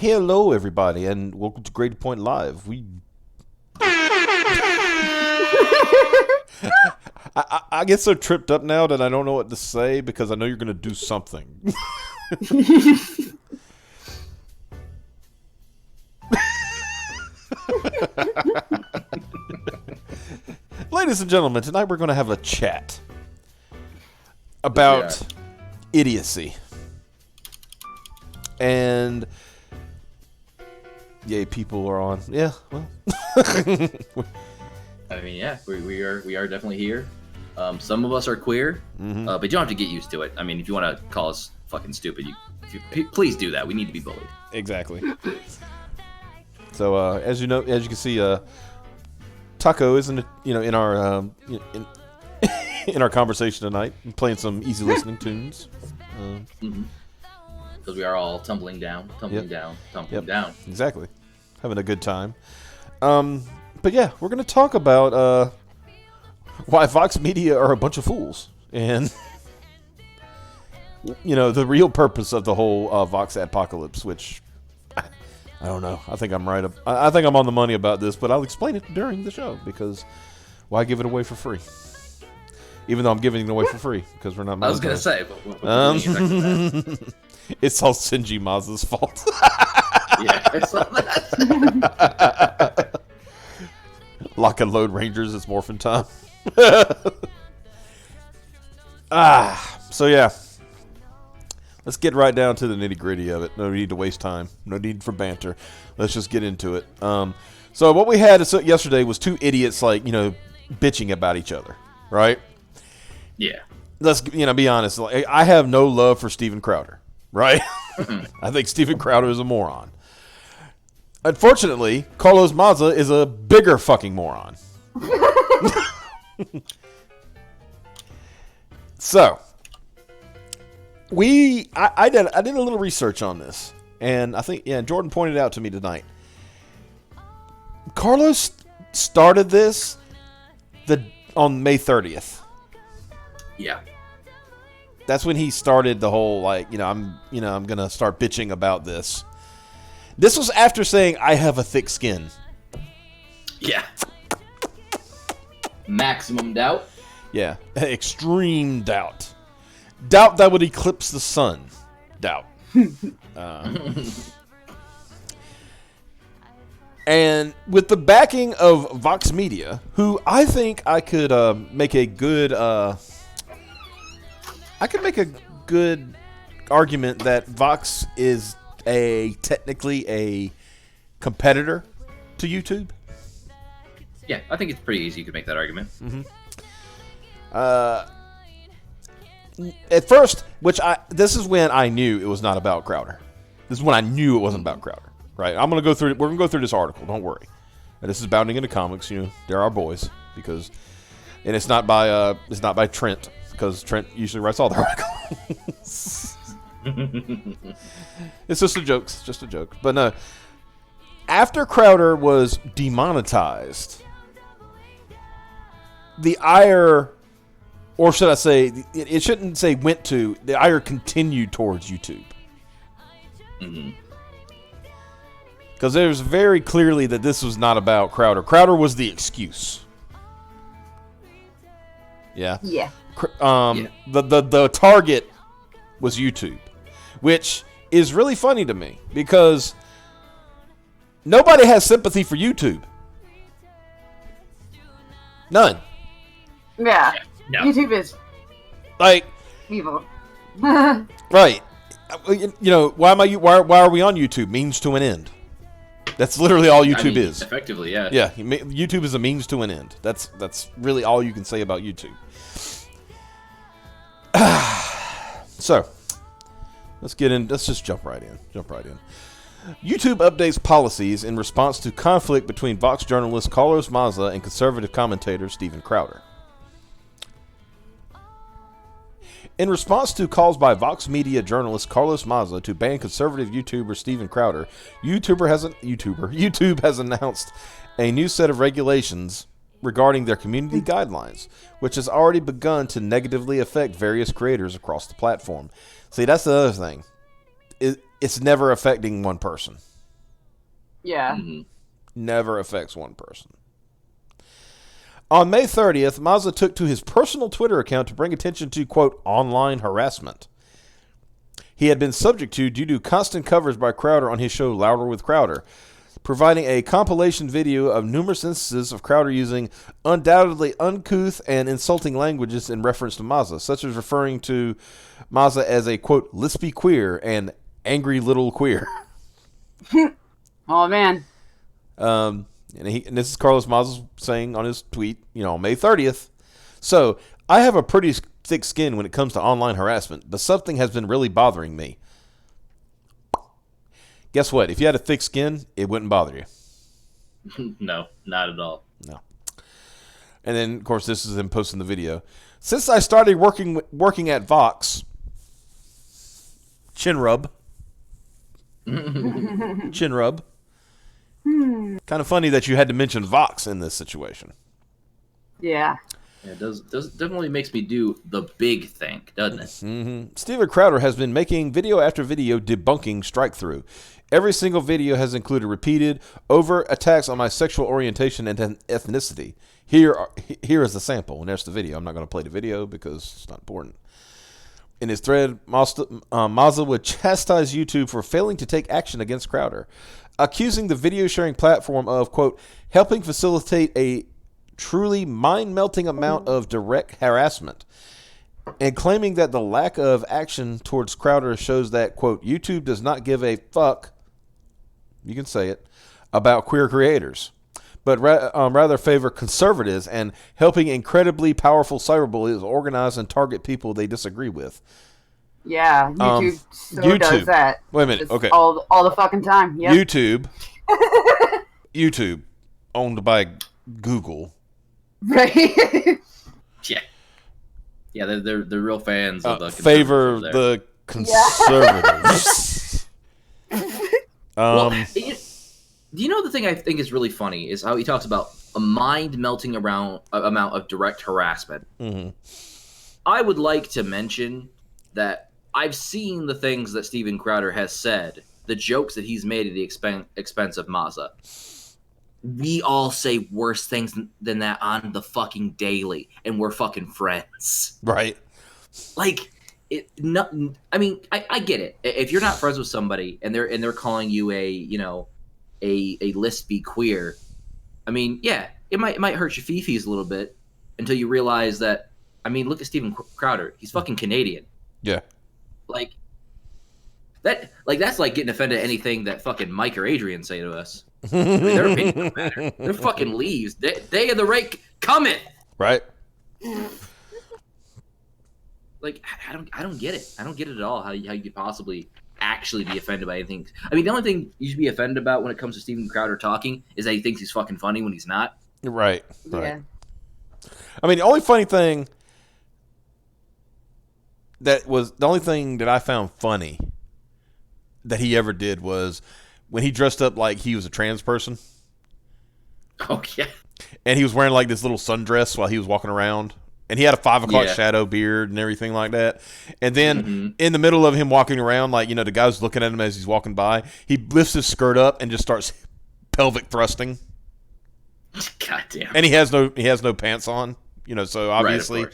Hello, everybody, and welcome to Grade Point Live. I get so tripped up now that I don't know what to say because I know you're going to do something. Ladies and gentlemen, tonight we're going to have a chat about idiocy. And yay, people are on. Yeah, well. I mean, yeah, we are definitely here. Some of us are queer, but you don't have to get used to it. I mean, if you want to call us fucking stupid, please do that. We need to be bullied. Exactly. So, as you can see, Taco isn't in our in our conversation tonight, playing some easy listening tunes. Because we are all tumbling down. Exactly, having a good time. But yeah, we're gonna talk about why Vox Media are a bunch of fools, and the real purpose of the whole Vox apocalypse, which I don't know. I think I'm right. I think I'm on the money about this, but I'll explain it during the show because why give it away for free? Even though I'm giving it away for free because we're not. I was gonna say, but what it's all Shinji Maza's fault. Yeah, I saw that. Lock and load Rangers, it's morphin' time. So yeah. Let's get right down to the nitty gritty of it. No need to waste time. No need for banter. Let's just get into it. So what we had yesterday was two idiots bitching about each other, right? Yeah. Let's be honest. I have no love for Steven Crowder, right? I think Steven Crowder is a moron. Unfortunately, Carlos Maza is a bigger fucking moron. So, I did a little research on this, and I think Jordan pointed out to me tonight. Carlos started this on May 30th. Yeah. That's when he started the whole I'm gonna start bitching about this. This was after saying I have a thick skin. Yeah. Maximum doubt. Yeah. Extreme doubt. Doubt that would eclipse the sun. Doubt. And with the backing of Vox Media, who I think I could make a good argument that Vox is technically a competitor to YouTube. Yeah, I think it's pretty easy. You could make that argument. At first, this is when I knew it was not about Crowder. This is when I knew it wasn't about Crowder. Right? We're gonna go through this article. Don't worry. And this is Bounding into Comics. They're our boys and it's not by Trent because Trent usually writes all the articles. It's just a joke. It's just a joke. But no. After Crowder was demonetized, the ire, or should I say, it shouldn't say went to, the ire continued towards YouTube. Because there's very clearly that this was not about Crowder. Crowder was the excuse. Yeah? Yeah. The target was YouTube, which is really funny to me because nobody has sympathy for YouTube. None. Yeah. No. YouTube is evil. Right. Why are we on YouTube? Means to an end. That's literally all YouTube is. Effectively, yeah. Yeah, YouTube is a means to an end. That's really all you can say about YouTube. So, let's just jump right in. YouTube updates policies in response to conflict between Vox journalist Carlos Maza and conservative commentator Steven Crowder. In response to calls by Vox Media journalist Carlos Maza to ban conservative YouTuber Steven Crowder, YouTube has announced a new set of regulations regarding their community guidelines, which has already begun to negatively affect various creators across the platform. See, that's the other thing. It's never affecting one person. Yeah. Never affects one person. On May 30th, Mazza took to his personal Twitter account to bring attention to, quote, online harassment he had been subject to due to constant coverage by Crowder on his show Louder with Crowder, providing a compilation video of numerous instances of Crowder using undoubtedly uncouth and insulting languages in reference to Mazza, such as referring to Mazza as a, quote, lispy queer and angry little queer. Oh, man. And this is Carlos Mazza saying on his tweet, May 30th. So, I have a pretty thick skin when it comes to online harassment, but something has been really bothering me. Guess what? If you had a thick skin, it wouldn't bother you. No, not at all. No. And then, of course, this is him posting the video. Since I started working at Vox, chin rub. Chin rub. Kind of funny that you had to mention Vox in this situation. Yeah. Yeah, it does definitely makes me do the big think, doesn't it? Mm-hmm. Steven Crowder has been making video after video debunking strike-through. Every single video has included repeated, overt attacks on my sexual orientation and ethnicity. Here is the sample, and there's the video. I'm not going to play the video because it's not important. In his thread, Mazza would chastise YouTube for failing to take action against Crowder, accusing the video sharing platform of, quote, helping facilitate a truly mind-melting amount of direct harassment, and claiming that the lack of action towards Crowder shows that, quote, YouTube does not give a fuck, you can say it, about queer creators, but rather favor conservatives and helping incredibly powerful cyberbullies organize and target people they disagree with. Yeah, YouTube does that. Wait a minute, Just okay. All the fucking time, yep. YouTube, owned by Google. Right. Yeah, they're real fans of the favor the conservatives. Well, do you know the thing I think is really funny is how he talks about a mind-melting amount of direct harassment. Mm-hmm. I would like to mention that I've seen the things that Steven Crowder has said, the jokes that he's made at the expense of Mazza. We all say worse things than that on the fucking daily, and we're fucking friends. Right. Like, I mean, I get it. If you're not friends with somebody and they're calling you a lispy queer, I mean, yeah, it might hurt your fifis a little bit until you realize that. I mean, look at Steven Crowder. He's fucking Canadian. Yeah. Like that's like getting offended at anything that fucking Mike or Adrian say to us. I mean, their opinion don't matter. They're fucking leaves. Day of the rake cometh. Right. Like, I don't get it. I don't get it at all. How you could possibly actually be offended by anything. I mean, the only thing you should be offended about when it comes to Steven Crowder talking is that he thinks he's fucking funny when he's not. Right. Yeah. I mean, the only thing that I found funny that he ever did was when he dressed up like he was a trans person. Oh, yeah. And he was wearing like this little sundress while he was walking around. And he had a 5 o'clock shadow beard and everything like that. And then in the middle of him walking around, like, the guy's looking at him as he's walking by, he lifts his skirt up and just starts pelvic thrusting. God damn. And he has no pants on, so obviously,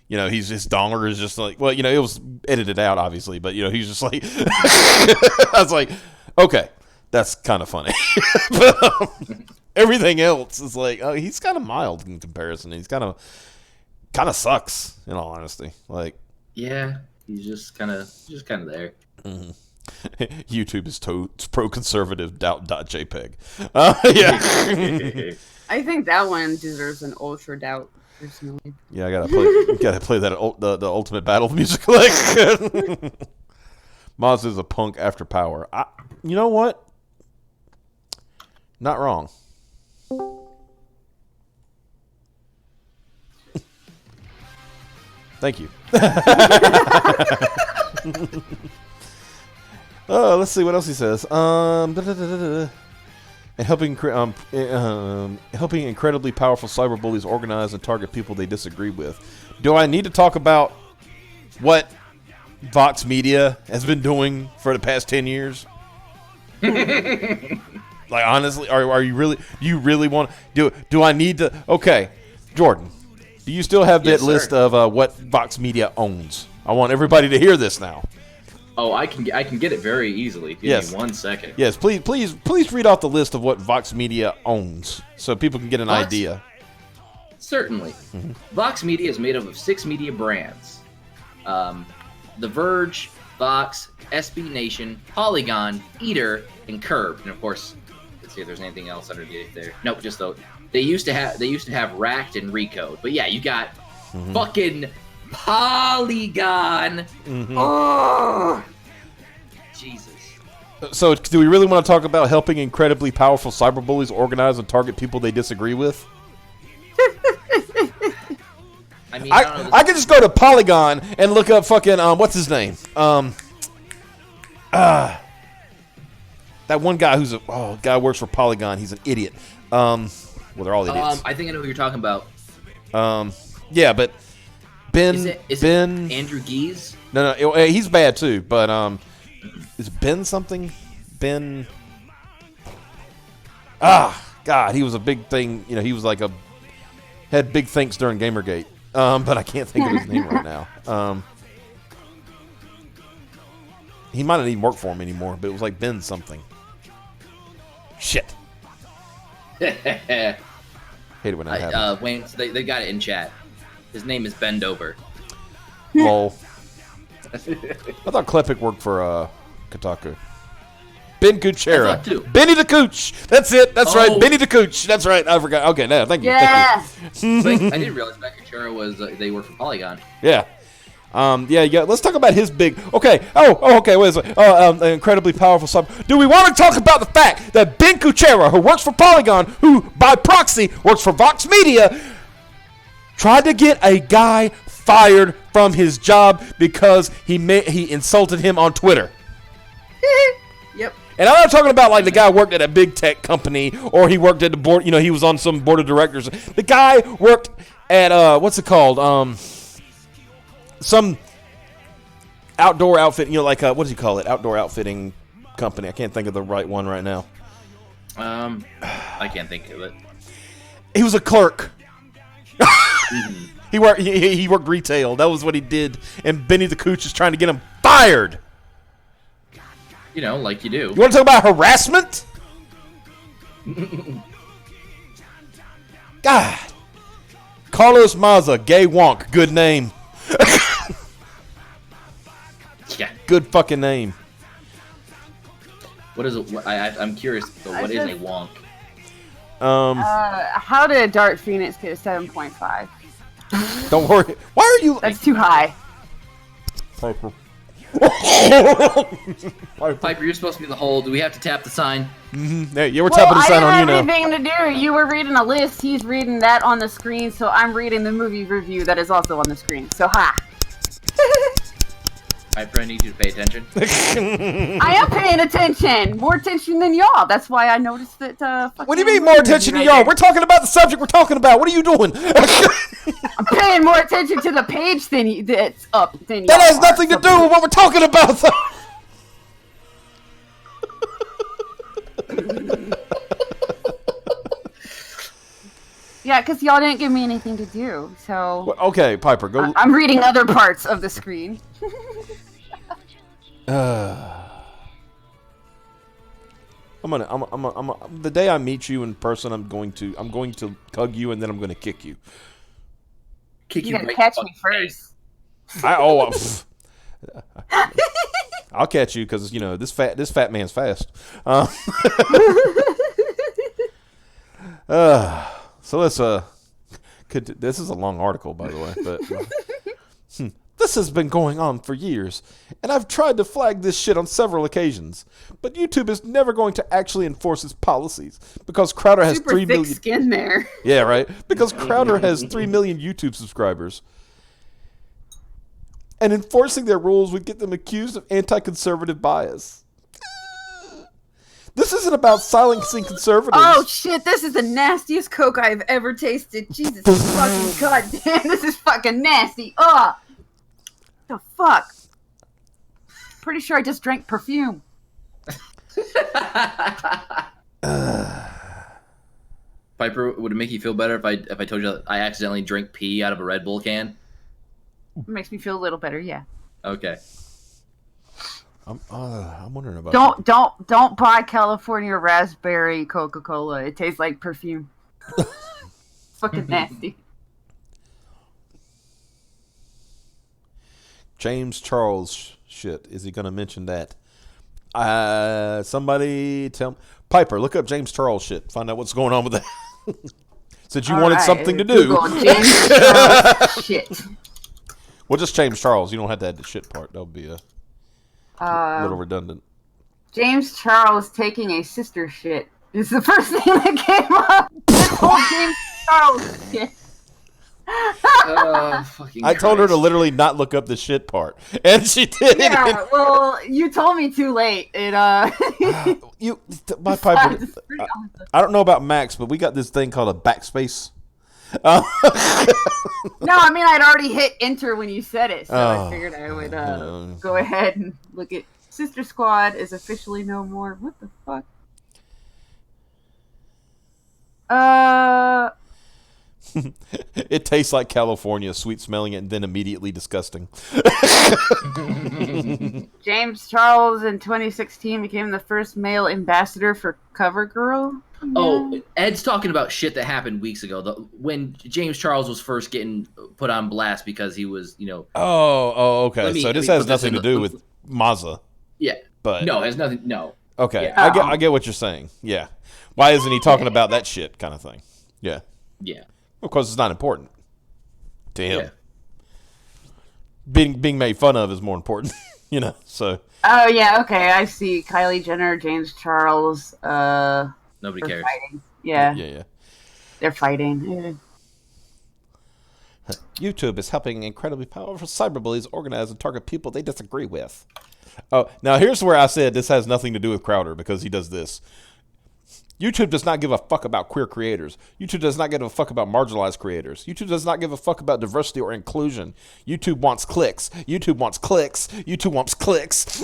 right, his donger is just like, well, it was edited out, obviously, but, he's just like, I was like, okay, that's kind of funny. But everything else is like, oh, he's kind of mild in comparison. He's kind of sucks, in all honesty. Like, yeah, he's just kind of there. Mm-hmm. YouTube is pro-conservative doubt.jpg. Yeah. I think that one deserves an ultra doubt, personally. Yeah, I gotta play that the Ultimate Battle music. Like, Maz is a punk after power. You know what? Not wrong. Thank you. Let's see what else he says. And helping incredibly powerful cyberbullies organize and target people they disagree with. Do I need to talk about what Vox Media has been doing for the past 10 years? Like honestly, are you really? Do you really want to do? I need to? Okay, Jordan, do you still have that Yes, list sir. of what Vox Media owns? I want everybody to hear this now. Oh, I can get it very easily. Give Yes. me 1 second. Yes, please read off the list of what Vox Media owns, so people can get an Vox? idea. Certainly. Vox Media is made up of 6 media brands. The Verge, Vox, SB Nation, Polygon, Eater, and Curb. And of course, let's see if there's anything else underneath there. Nope, just those. They used to have Racked and Recode. But yeah, you got fucking Polygon. Oh, Jesus. So, do we really want to talk about helping incredibly powerful cyberbullies organize and target people they disagree with? I mean, I don't know, I could just go to Polygon and look up fucking what's his name? That one guy who's guy who works for Polygon. He's an idiot. Well, they're all idiots. I think I know who you're talking about. Yeah, but Ben Is it Ben Andrew Geese? No, he's bad too. But is Ben something? Ben. God, he was a big thing. You know, he was like had big things during Gamergate. But I can't think of his name right now. He might not even work for him anymore, but it was like Ben something. Shit. Hate it when that happens. Wayne, so they got it in chat. His name is Bendover. Lol. I thought Klepek worked for Kotaku. Ben Kuchera. I thought too. Benny the Cooch. That's it. That's Oh. right. Benny the Cooch. That's right. I forgot. Okay, no, thank you. Yeah. Thank you. I didn't realize Bakachura was they work for Polygon. Yeah. Yeah. Let's talk about his big. Okay. Okay. Wait a second. Incredibly powerful sub. Do we want to talk about the fact that Ben Kuchera, who works for Polygon, who by proxy works for Vox Media, tried to get a guy fired from his job because he insulted him on Twitter? Yep. And I'm not talking about like the guy worked at a big tech company or he worked at the board. You know, he was on some board of directors. The guy worked at what's it called? Some outdoor outfit. You know, like what does he call it? Outdoor outfitting company. I can't think of the right one right now. I can't think of it. He was a clerk. He worked retail. That was what he did. And Benny the Cooch is trying to get him fired. You know, like you do. You want to talk about harassment? God. Carlos Maza, gay wonk. Good name. Yeah. Good fucking name. What is it? I'm curious. So what is a wonk? How did Dark Phoenix get a 7.5? Don't worry. Why are you... That's too high. Piper. Piper, you're supposed to be the whole. Do we have to tap the sign? Yeah, we're tapping the I sign didn't on you have now. anything to do. You were reading a list. He's reading that on the screen, so I'm reading the movie review that is also on the screen. So, ha. Piper, I need you to pay attention. I am paying attention. More attention than y'all. That's why I noticed that. What do you mean more attention to y'all? We're talking about the subject we're talking about. What are you doing? I'm paying more attention to the page that's up than That y'all has are. nothing to do with what we're talking about, though. Yeah, because y'all didn't give me anything to do, so Okay, Piper, go. I'm reading other parts of the screen. The day I meet you in person, I'm going to hug you and then I'm going to kick you. Kick You you gotta right catch in me the face. first. I'll catch you because you know this fat man's fast. So let's this is a long article, by the way, but this has been going on for years, and I've tried to flag this shit on several occasions, but YouTube is never going to actually enforce its policies because Crowder has Super 3 thick million. skin there. Yeah, right. Because Crowder has 3 million YouTube subscribers. And enforcing their rules would get them accused of anti-conservative bias. This isn't about silencing conservatives. Oh shit, this is the nastiest Coke I've ever tasted. Jesus fucking goddamn, this is fucking nasty. Ugh. The fuck? Pretty sure I just drank perfume. Piper, would it make you feel better if I told you that I accidentally drank pee out of a Red Bull can? It makes me feel a little better. Yeah. Okay. I'm wondering about. Don't buy California raspberry Coca-Cola. It tastes like perfume. Fucking nasty. James Charles shit. Is he going to mention that? Somebody tell Piper. Look up James Charles shit. Find out what's going on with that. Since you wanted something to do. Google James Charles shit. Well, just James Charles. You don't have to add the shit part. That would be a little redundant. James Charles taking a sister shit is the first thing that came up. This whole James Charles shit. I told her to literally not look up the shit part, and she did. Yeah, well, you told me too late. My Piper. I don't know about Max, but we got this thing called a backspace. No, I mean I'd already hit enter when you said it, so I figured I would go ahead and look at Sister Squad is officially no more. What the fuck? It tastes like California, sweet smelling it and then immediately disgusting. James Charles in 2016 became the first male ambassador for CoverGirl. Oh, Ed's talking about shit that happened weeks ago. When James Charles was first getting put on blast because he was, Okay. So this has nothing to do with Mazza. Yeah. But no, it has nothing. No. Okay, Yeah. I get what you're saying. Yeah. Why isn't he talking about that shit kind of thing? Yeah. Yeah. Of course, it's not important to him. Yeah. Being made fun of is more important, So. Oh yeah, okay. I see. Kylie Jenner, James Charles. Nobody cares. Fighting. Yeah. Yeah. They're fighting. YouTube is helping incredibly powerful cyberbullies organize and target people they disagree with. Oh, now here's where I said this has nothing to do with Crowder because he does this. YouTube does not give a fuck about queer creators. YouTube does not give a fuck about marginalized creators. YouTube does not give a fuck about diversity or inclusion. YouTube wants clicks. YouTube wants clicks. YouTube wants clicks.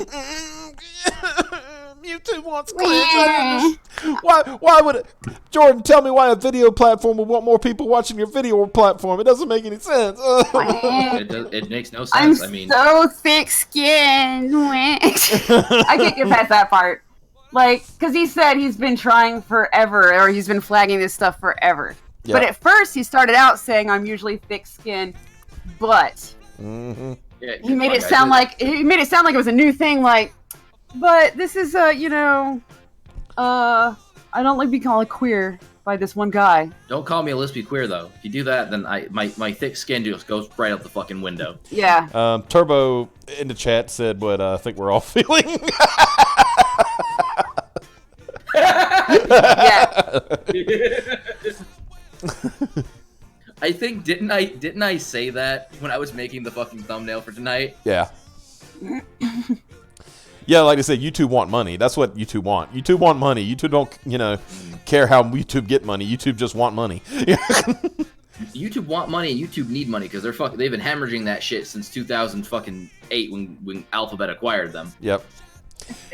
YouTube wants clicks. Why would it? Jordan, tell me why a video platform would want more people watching your video platform. It doesn't make any sense. It makes no sense. I'm so thick-skinned. I can't get past that part. Because he said he's been trying forever, or he's been flagging this stuff forever. Yep. But at first, he started out saying, "I'm usually thick-skinned," but yeah, he made it sound like it was a new thing. But this is I don't like being called queer by this one guy. Don't call me a lesbian queer though. If you do that, then my thick skin just goes right out the fucking window. Yeah. Turbo in the chat said what I think we're all feeling. Yeah. I think didn't I say that when I was making the fucking thumbnail for tonight? Yeah. Yeah, like I said, YouTube want money. That's what YouTube want. YouTube want money. YouTube don't, care how YouTube get money. YouTube just want money. YouTube want money and YouTube need money because they've been hemorrhaging that shit since 2008 when Alphabet acquired them. Yep.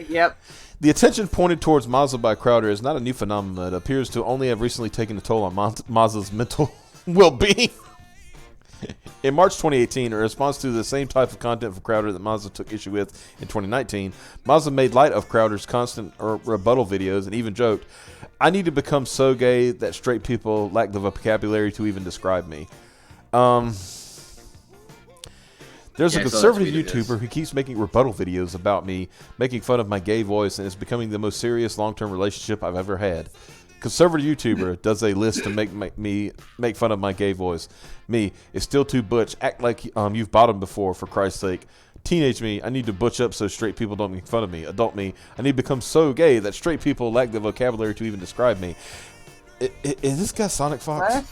Yep. The attention pointed towards Mazza by Crowder is not a new phenomenon. It appears to only have recently taken a toll on Mazza's mental well-being. In March 2018, in response to the same type of content from Crowder that Mazza took issue with in 2019, Mazza made light of Crowder's constant rebuttal videos and even joked, "I need to become so gay that straight people lack the vocabulary to even describe me." There's a conservative YouTuber who keeps making rebuttal videos about me, making fun of my gay voice, and it's becoming the most serious long-term relationship I've ever had. Conservative YouTuber does a list to make fun of my gay voice. Me, it's still too butch. Act like you've bottomed before, for Christ's sake. Teenage me, I need to butch up so straight people don't make fun of me. Adult me, I need to become so gay that straight people lack the vocabulary to even describe me. Is this guy Sonic Fox? What?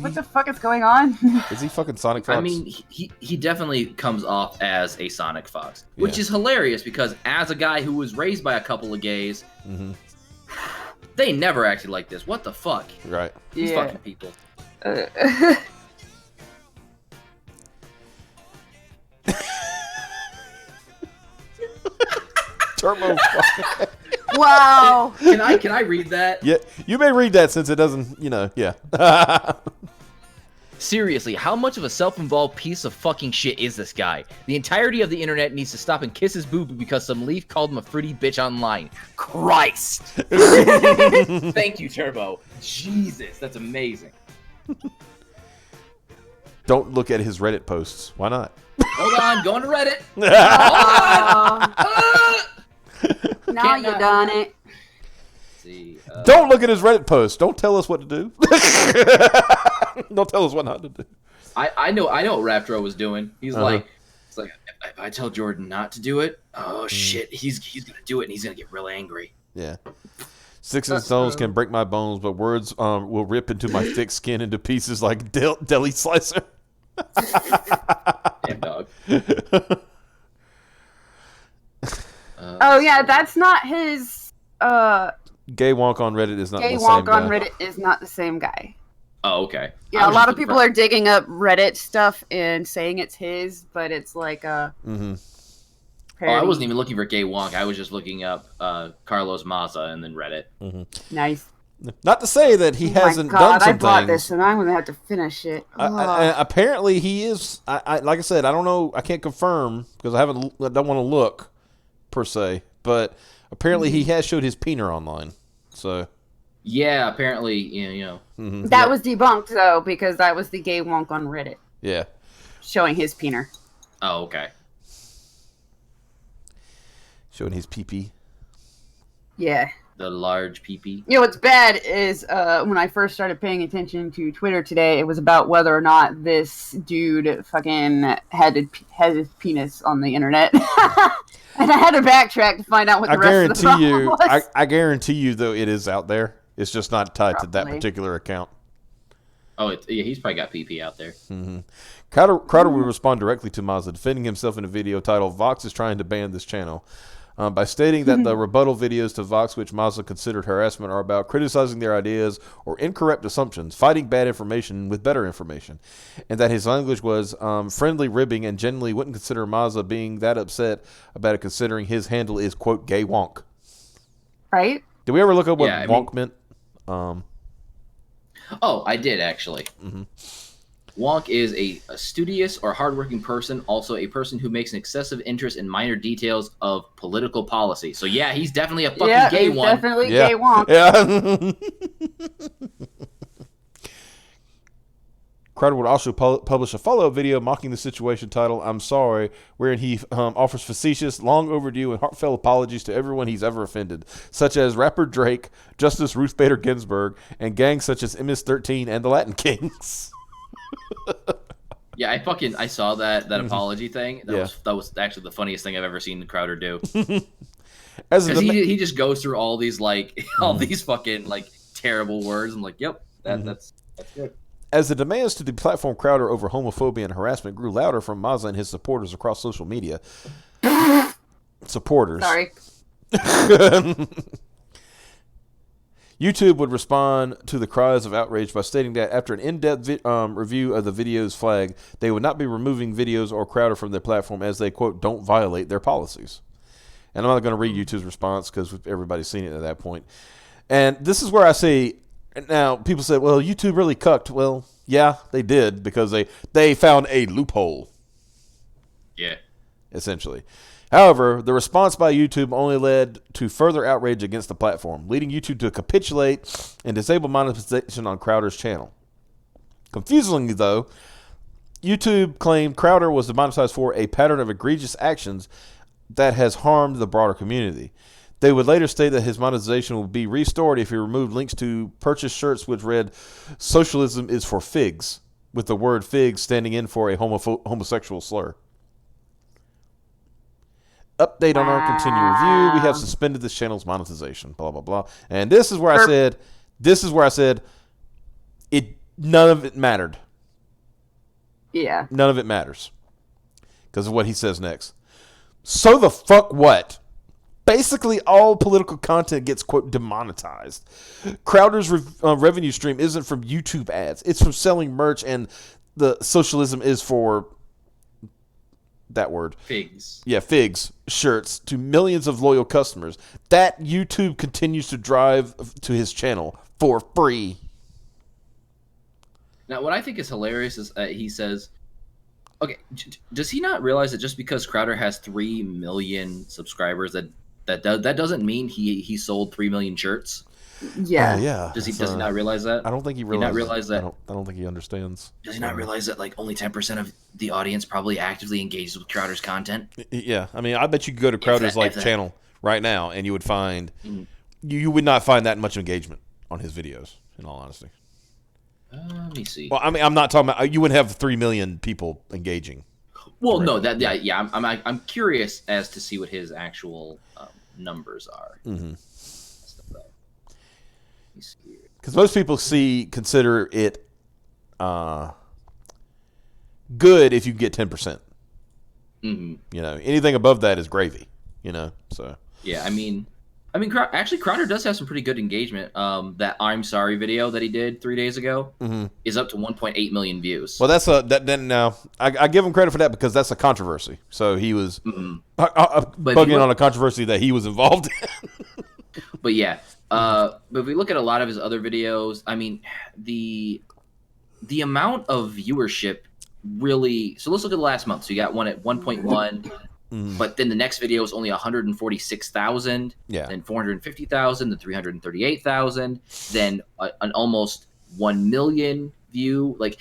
What the fuck is going on? Is he fucking Sonic Fox? I mean, he definitely comes off as a Sonic Fox, which is hilarious because as a guy who was raised by a couple of gays, they never acted like this. What the fuck? Right. These fucking people. Turbo. Wow. Can I read that? Yeah, you may read that since it doesn't, yeah. Seriously, how much of a self-involved piece of fucking shit is this guy? The entirety of the internet needs to stop and kiss his boob because some leaf called him a fruity bitch online. Christ! Thank you, Turbo. Jesus, that's amazing. Don't look at his Reddit posts. Why not? Hold on, going to Reddit. Now Can't you not- done it. See, Don't look at his Reddit posts. Don't tell us what to do. Don't tell us what not to do. I know what Raptro was doing. He's Uh-huh. like, it's like if I tell Jordan not to do it, oh shit, he's gonna do it and he's gonna get real angry. Yeah. Sticks and stones can break my bones, but words will rip into my thick skin into pieces like deli slicer. Damn dog. Oh yeah, that's not his. Gay Wonk on Reddit is not Gay the same Wonk guy. on Reddit is not the same guy. Oh, okay. Yeah, a lot of people are digging up Reddit stuff and saying it's his, but it's like a. Mm-hmm. Oh, I wasn't even looking for Gay Wonk. I was just looking up Carlos Maza and then Reddit. Nice. Not to say that he hasn't Oh my God, done some I bought things. this and I'm gonna have to finish it. Apparently, he is. Like I said, I don't know. I can't confirm because I don't want to look per se. But apparently, he has showed his peener online. So Yeah, apparently, you know. That was debunked though because that was the Gay Wonk on Reddit yeah, showing his peener. Oh, okay. showing his pee. Yeah. The large peepee. You know what's bad is when I first started paying attention to Twitter today, it was about whether or not this dude fucking had his penis on the internet. And I had to backtrack to find out what the rest of the problem was. I guarantee you, though, it is out there. It's just not tied to that Probably. particular account. Oh, yeah, he's probably got PP out there. Crowder would respond directly to Mazda, defending himself in a video titled "Vox is trying to ban this channel." By stating that the rebuttal videos to Vox, which Mazda considered harassment, are about criticizing their ideas or incorrect assumptions, fighting bad information with better information, and that his language was friendly ribbing and generally wouldn't consider Mazda being that upset about it, considering his handle is, quote, Gay Wonk. Right? Did we ever look up what Yeah, I Wonk meant? Oh, I did actually. Wonk is a studious or hardworking person, also a person who makes an excessive interest in minor details of political policy. So yeah, he's definitely a fucking Yeah, gay he's one. definitely Yeah. Gay Wonk. Yeah. Crowder would also publish a follow-up video mocking the situation titled "I'm Sorry," wherein he offers facetious, long overdue, and heartfelt apologies to everyone he's ever offended, such as rapper Drake, Justice Ruth Bader Ginsburg, and gangs such as MS-13 and the Latin Kings. Yeah, I saw that apology thing. Yeah. That was actually the funniest thing I've ever seen Crowder do. As Because the, he just goes through all these all these fucking terrible words. I'm like, yep, that's good. As the demands to deplatform Crowder over homophobia and harassment grew louder from Mazda and his supporters across social media. Supporters. Sorry. YouTube would respond to the cries of outrage by stating that after an in-depth review of the video's flag, they would not be removing videos or Crowder from their platform as they, quote, don't violate their policies. And I'm not going to read YouTube's response because everybody's seen it at that point. And this is where I say, now people say, well, YouTube really cucked. Well, yeah, they did because they found a loophole, Yeah. essentially. However, the response by YouTube only led to further outrage against the platform, leading YouTube to capitulate and disable monetization on Crowder's channel. Confusingly, though, YouTube claimed Crowder was demonetized for a pattern of egregious actions that has harmed the broader community. They would later state that his monetization would be restored if he removed links to purchase shirts which read, "Socialism is for figs," with the word figs standing in for a homosexual slur. Update on our continued review. We have suspended this channel's monetization. Blah, blah, blah. And this is where I said, none of it mattered. Yeah. None of it matters. Because of what he says next. So the fuck what? Basically, all political content gets, quote, demonetized. Crowder's revenue stream isn't from YouTube ads. It's from selling merch, and the socialism is for that word. Figs. Yeah, figs shirts to millions of loyal customers that YouTube continues to drive to his channel for free. Now, what I think is hilarious is he says, okay, does he not realize that just because Crowder has 3 million subscribers, that doesn't mean he sold 3 million shirts? Yeah. Yeah. Does he not realize that? I don't think he Did he not realizes. realize that? I don't think he understands. Does he not realize that like only 10% of the audience probably actively engages with Crowder's content? Yeah, I mean, I bet you could go to Crowder's if that. channel right now, and you would find Mm. you would not find that much engagement on his videos. In all honesty. Let me see. Well, I mean, I'm not talking about you wouldn't have 3 million people engaging. Well, no, I'm curious as to see what his actual numbers are. Mm-hmm. Let me see here. Because most people consider it good if you get 10%. Mm-hmm. You know, anything above that is gravy. You know, so Yeah, I mean, actually, Crowder does have some pretty good engagement. That "I'm Sorry" video that he did 3 days ago is up to 1.8 million views. well, that's then now I give him credit for that because that's a controversy. So he was bugging on a controversy that he was involved in. But yeah, but if we look at a lot of his other videos, I mean, the amount of viewership really. So let's look at the last month. So you got one at 1.1. But then the next video is only 146,000, Yeah. then 450,000, then 338,000, then an almost 1 million view. Like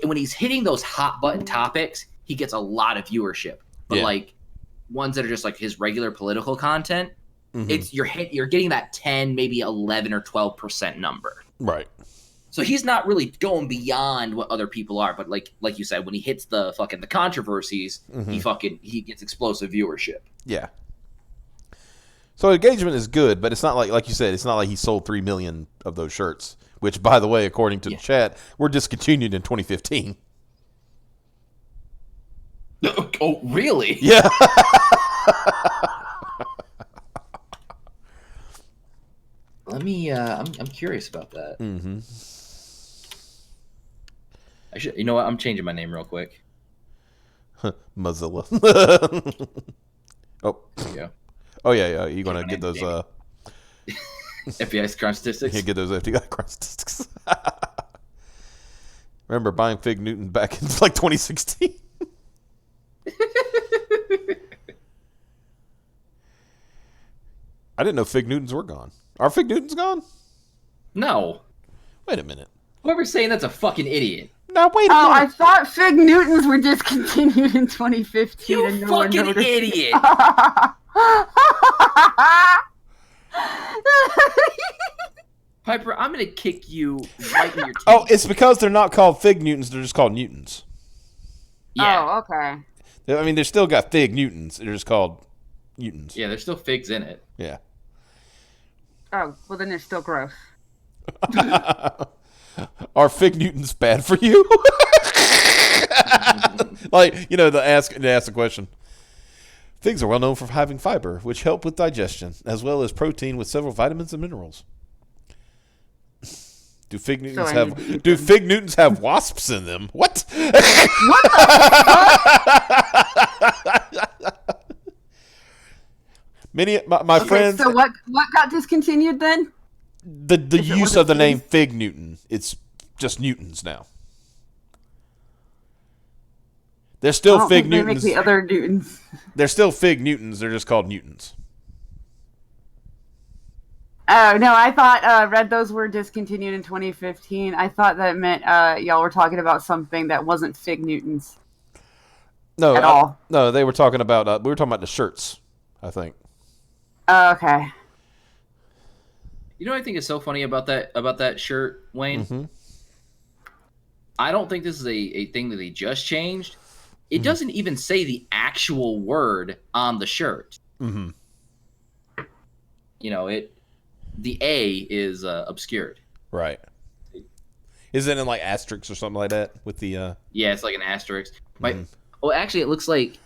when he's hitting those hot button topics, he gets a lot of viewership. But Yeah. like ones that are just like his regular political content, it's you're getting that 10, maybe 11 or 12% number. Right. So he's not really going beyond what other people are, but like you said, when he hits the controversies, he gets explosive viewership. Yeah. So engagement is good, but it's not like you said, it's not like he sold 3 million of those shirts, which, by the way, according to the chat, were discontinued in 2015. Oh, really? Yeah. Let me. I'm curious about that. Mm-hmm. I should. You know what? I'm changing my name real quick. Mozilla. There you go. Oh yeah. You're gonna get those. FBI's crime statistics. You get those FBI crime statistics. Remember buying Fig Newton back in like 2016? I didn't know Fig Newtons were gone. Are Fig Newtons gone? No. Wait a minute. Whoever's saying that's a fucking idiot. No, wait a Oh, I minute. thought Fig Newtons were discontinued in 2015. You and no one fucking noticed. idiot. Piper, I'm gonna kick you right in your teeth. Oh, it's because they're not called Fig Newtons. They're just called Newtons. yeah. Oh, okay. I mean, they still got Fig Newtons. They're just called Newtons. Yeah, there's still figs in it. Yeah. Oh, well then they're still gross. Are Fig Newtons bad for you? Like, they ask the question. Figs are well known for having fiber, which help with digestion, as well as protein with several vitamins and minerals. Do Fig Newtons have wasps in them? What? Many my friends. So what got discontinued then? The use of the name Fig Newton. It's just Newtons now. They're still Fig They Newtons. make the other Newtons. They're still Fig Newtons. They're just called Newtons. Oh no, I thought read those were discontinued in 2015. I thought that meant y'all were talking about something that wasn't Fig Newtons. No, At all. No, they were talking about. We were talking about the shirts. I think. Oh, okay. You know what I think is so funny about that shirt, Wayne? Mm-hmm. I don't think this is a thing that they just changed. It doesn't even say the actual word on the shirt. Mm-hmm. The A is obscured. Right. Isn't it like asterisks or something like that with the? Yeah, it's like an asterisk. Oh, actually, it looks like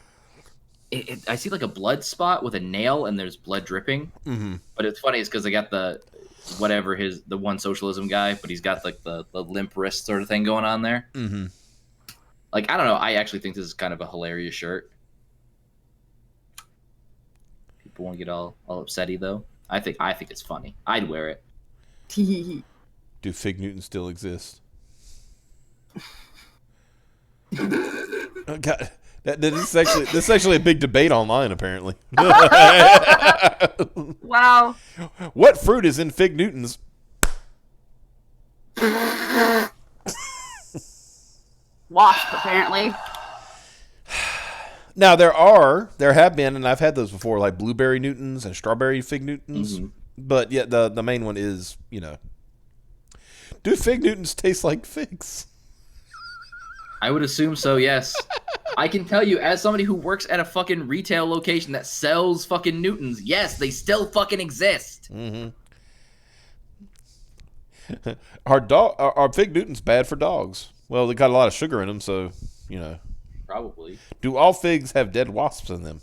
I see like a blood spot with a nail, and there's blood dripping. Mm-hmm. But it's funny, is because I got the one socialism guy, but he's got like the limp wrist sort of thing going on there. Mm-hmm. Like, I don't know. I actually think this is kind of a hilarious shirt. People won't get all upsetty though. I think it's funny. I'd wear it. Do Fig Newtons still exist? Oh, God. This is actually a big debate online, apparently. Wow. What fruit is in Fig Newtons? Wasp, apparently. Now there have been, and I've had those before, like blueberry Newtons and strawberry Fig Newtons. Mm-hmm. But yeah, the main one is, do Fig Newtons taste like figs? I would assume so, yes. I can tell you, as somebody who works at a fucking retail location that sells fucking Newtons, yes, they still fucking exist. Mm-hmm. Are Fig Newtons bad for dogs? Well, they got a lot of sugar in them, so, Probably. Do all figs have dead wasps in them?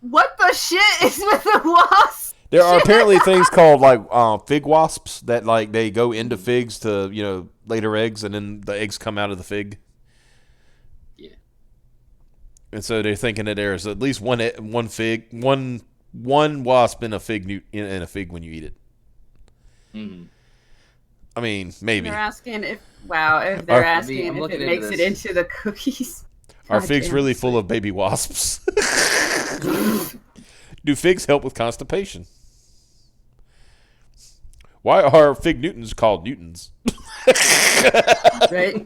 What the shit is with the wasp? There are apparently things called like fig wasps that like they go into figs to lay their eggs, and then the eggs come out of the fig. Yeah. And so they're thinking that there's at least one wasp in a fig in a fig when you eat it. Mm-hmm. I mean, maybe. They're asking if it makes it into the cookies. Are God figs damn. really full of baby wasps? Do figs help with constipation? Why are Fig Newtons called Newtons? Right?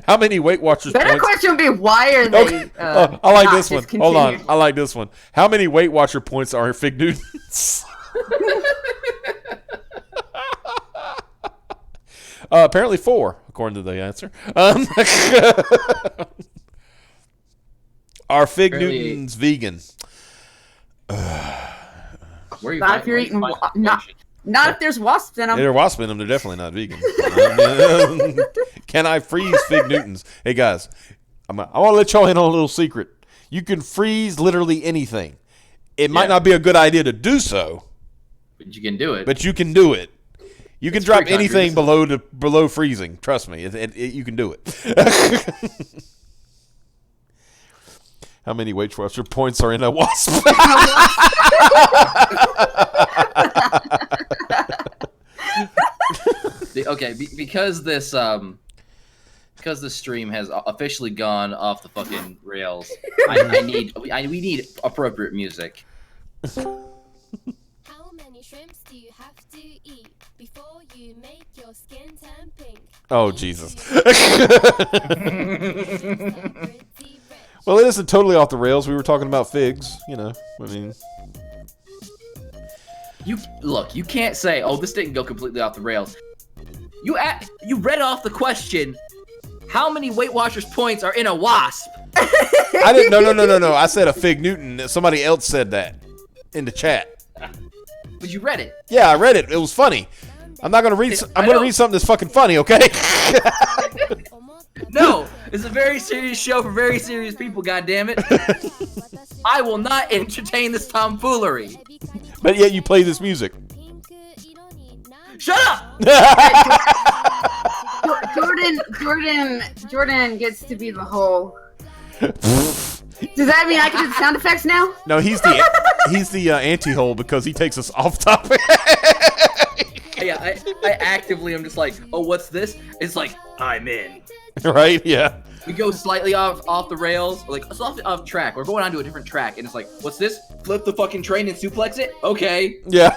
How many Weight Watchers Better points? question would be why are they? Okay. I like not this one. Hold on. discontinued? I like this one. How many Weight Watcher points are in Fig Newtons? Apparently 4, according to the answer. Are Fig Apparently- Newtons vegan? Where are you Not if you're eating not if there's wasps in them. They're wasp in them. They're definitely not vegan. Can I freeze Fig Newtons? Hey guys, I want to let y'all in on a little secret. You can freeze literally anything. It might Yeah. not be a good idea to do so, But you can do it. but you can do it. You can It's drop pretty anything country. below freezing. Trust me, you can do it. How many Weight Watcher points are in a wasp? Okay, because this stream has officially gone off the fucking rails. We need appropriate music. How many shrimps do you have to eat before you make your skin turn pink? Oh, Jesus. Pretty Well, it isn't totally off the rails. We were talking about figs, I mean... You can't say, "Oh, this didn't go completely off the rails." You read off the question. How many Weight Watchers points are in a wasp? I didn't. No. I said a Fig Newton. Somebody else said that in the chat. But you read it. Yeah, I read it. It was funny. I'm not gonna read. I'm gonna read something that's fucking funny. Okay. No, it's a very serious show for very serious people. God damn it! I will not entertain this tomfoolery. But yet you play this music. Shut up! Jordan gets to be the whole. Does that mean I can do the sound effects now? No, he's the anti-hole because he takes us off topic. Yeah, I actively am just like, oh, what's this? It's like, I'm in. Right? Yeah. We go slightly off the rails, or like it's off track. We're going on to a different track, and it's like, what's this? Flip the fucking train and suplex it? Okay. Yeah.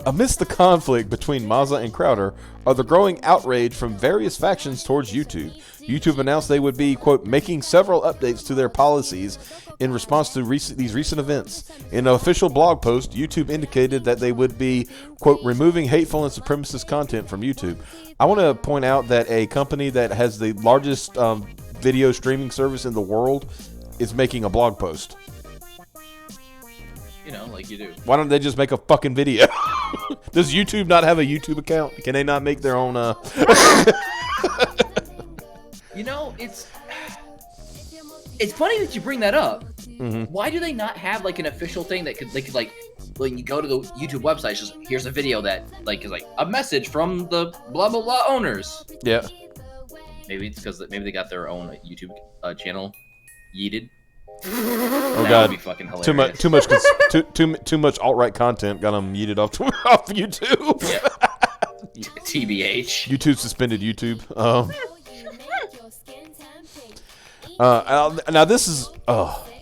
Amidst the conflict between Mazza and Crowder are the growing outrage from various factions towards YouTube. YouTube announced they would be, quote, making several updates to their policies in response to these recent events. In an official blog post, YouTube indicated that they would be, quote, removing hateful and supremacist content from YouTube. I want to point out that a company that has the largest video streaming service in the world is making a blog post. Like you do. Why don't they just make a fucking video? Does YouTube not have a YouTube account? Can they not make their own? It's funny that you bring that up. Mm-hmm. Why do they not have like an official thing that they could like when you go to the YouTube website, it's just here's a video that like is like a message from the blah blah blah owners. Yeah. Maybe it's because maybe they got their own YouTube channel yeeted. Oh That god, would be fucking hilarious. too much alt right content got them yeeted off off YouTube. TBH. YouTube suspended YouTube. Before you make your skin turn pink. Now this is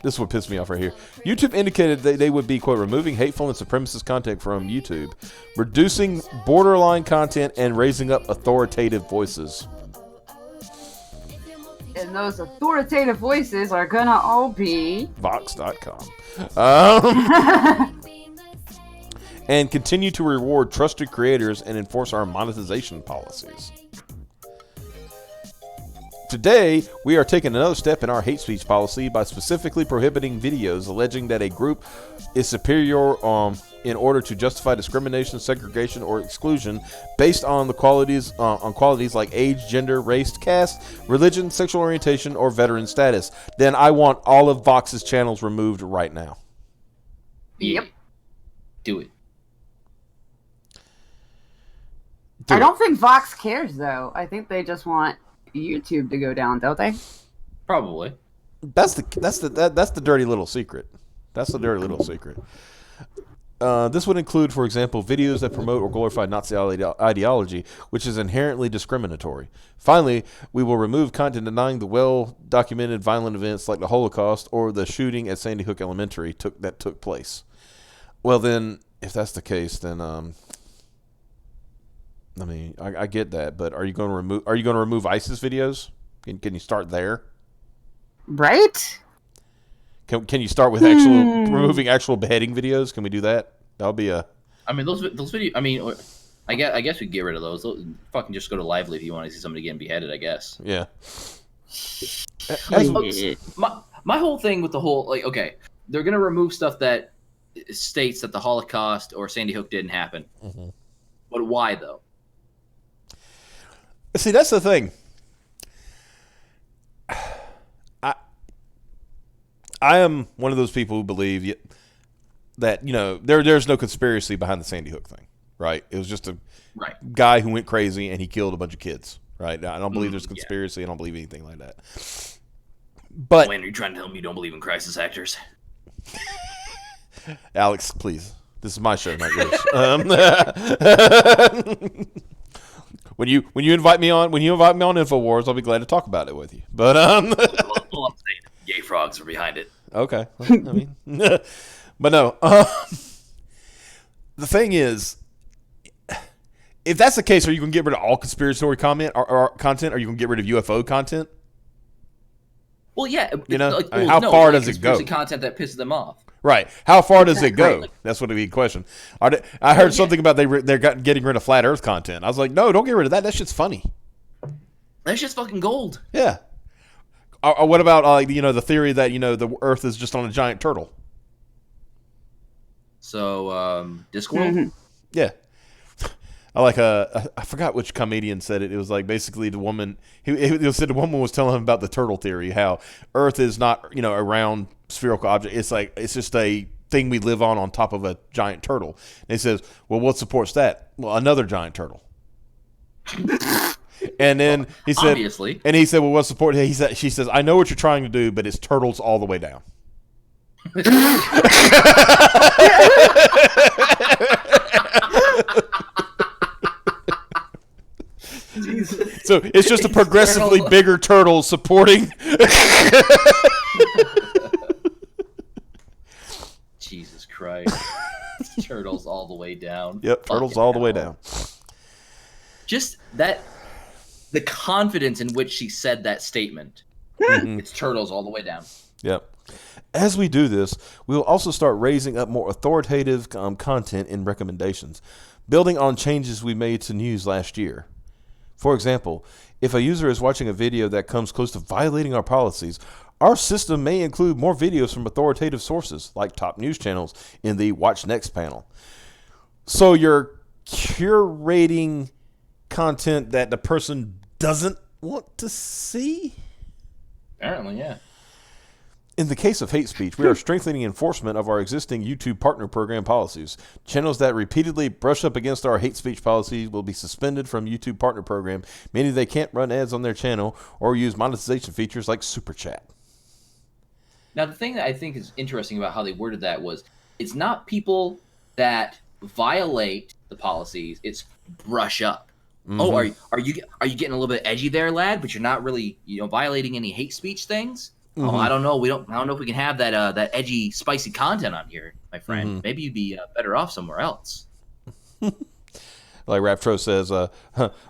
this is what pissed me off right here. YouTube indicated that they would be, quote, removing hateful and supremacist content from YouTube, reducing borderline content, and raising up authoritative voices. And those authoritative voices are gonna all be Vox.com. And continue to reward trusted creators and enforce our monetization policies. Today, we are taking another step in our hate speech policy by specifically prohibiting videos alleging that a group is superior in order to justify discrimination, segregation, or exclusion based on the qualities like age, gender, race, caste, religion, sexual orientation, or veteran status. Then I want all of Vox's channels removed right now. Yep. Do it. I don't think Vox cares though. I think they just want YouTube to go down, don't they? Probably. That's the dirty little secret. That's the dirty little secret. This would include, for example, videos that promote or glorify Nazi ideology, which is inherently discriminatory. Finally, we will remove content denying the well-documented violent events like the Holocaust or the shooting at Sandy Hook Elementary that took place. Well, then, if that's the case, then I mean, I get that, but are you going to remove ISIS videos? Can you start there? Right? Can you start with removing actual beheading videos? Can we do that? That'll be a. I mean, those videos. I mean, I guess we could get rid of those. Fucking just go to Lively if you want to see somebody getting beheaded. I guess. Yeah. My whole thing with the whole, like, okay, they're gonna remove stuff that states that the Holocaust or Sandy Hook didn't happen. Mm-hmm. But why though? See, that's the thing. I am one of those people who believe that, you know, there's no conspiracy behind the Sandy Hook thing, right? It was just a guy who went crazy and he killed a bunch of kids, right? I don't believe there's conspiracy. I don't believe anything like that. But Wayne, are you trying to tell me you don't believe in crisis actors? Alex, please. This is my show, not yours. When you invite me on InfoWars, I'll be glad to talk about it with you. But Well, I'm saying gay frogs are behind it. Okay. Well, I mean, but no. The thing is, if that's the case, are you going to get rid of all conspiracy content? Or content? Are you going to get rid of UFO content? Well, yeah. You know, like, how far does it go? Content that pisses them off. Right. How far does it go? Right. That's what would be the question. I heard something about they're getting rid of flat Earth content. I was like, no, don't get rid of that. That shit's funny. That's just fucking gold. Yeah. Or what about the theory that the Earth is just on a giant turtle? So, Discworld. Mhm. Yeah. I forgot which comedian said it. It was like basically the woman. He said the woman was telling him about the turtle theory, how Earth is not a round spherical object. It's just a thing we live on top of a giant turtle. And he says, well, what supports that? Well, another giant turtle. And then he said, obviously. And he said, well, what support? She says, I know what you're trying to do, but it's turtles all the way down. So it's just a progressively bigger turtle supporting. Jesus Christ. Turtles all the way down. Yep, turtles all the way down. Just that, the confidence in which she said that statement. It's turtles all the way down. Yep. As we do this, we will also start raising up more authoritative content in recommendations, building on changes we made to news last year. For example, if a user is watching a video that comes close to violating our policies, our system may include more videos from authoritative sources, like top news channels, in the Watch Next panel. So you're curating content that the person doesn't want to see? Apparently, yeah. In the case of hate speech, we are strengthening enforcement of our existing YouTube Partner Program policies. Channels that repeatedly brush up against our hate speech policies will be suspended from YouTube Partner Program, meaning they can't run ads on their channel or use monetization features like Super Chat. Now, the thing that I think is interesting about how they worded that was, it's not people that violate the policies; it's brush up. Mhm. Oh, are you getting a little bit edgy there, lad? But you're not really, violating any hate speech things. Mhm. Oh, I don't know. I don't know if we can have that edgy, spicy content on here, my friend. Mhm. Maybe you'd be better off somewhere else. Like Raptro says,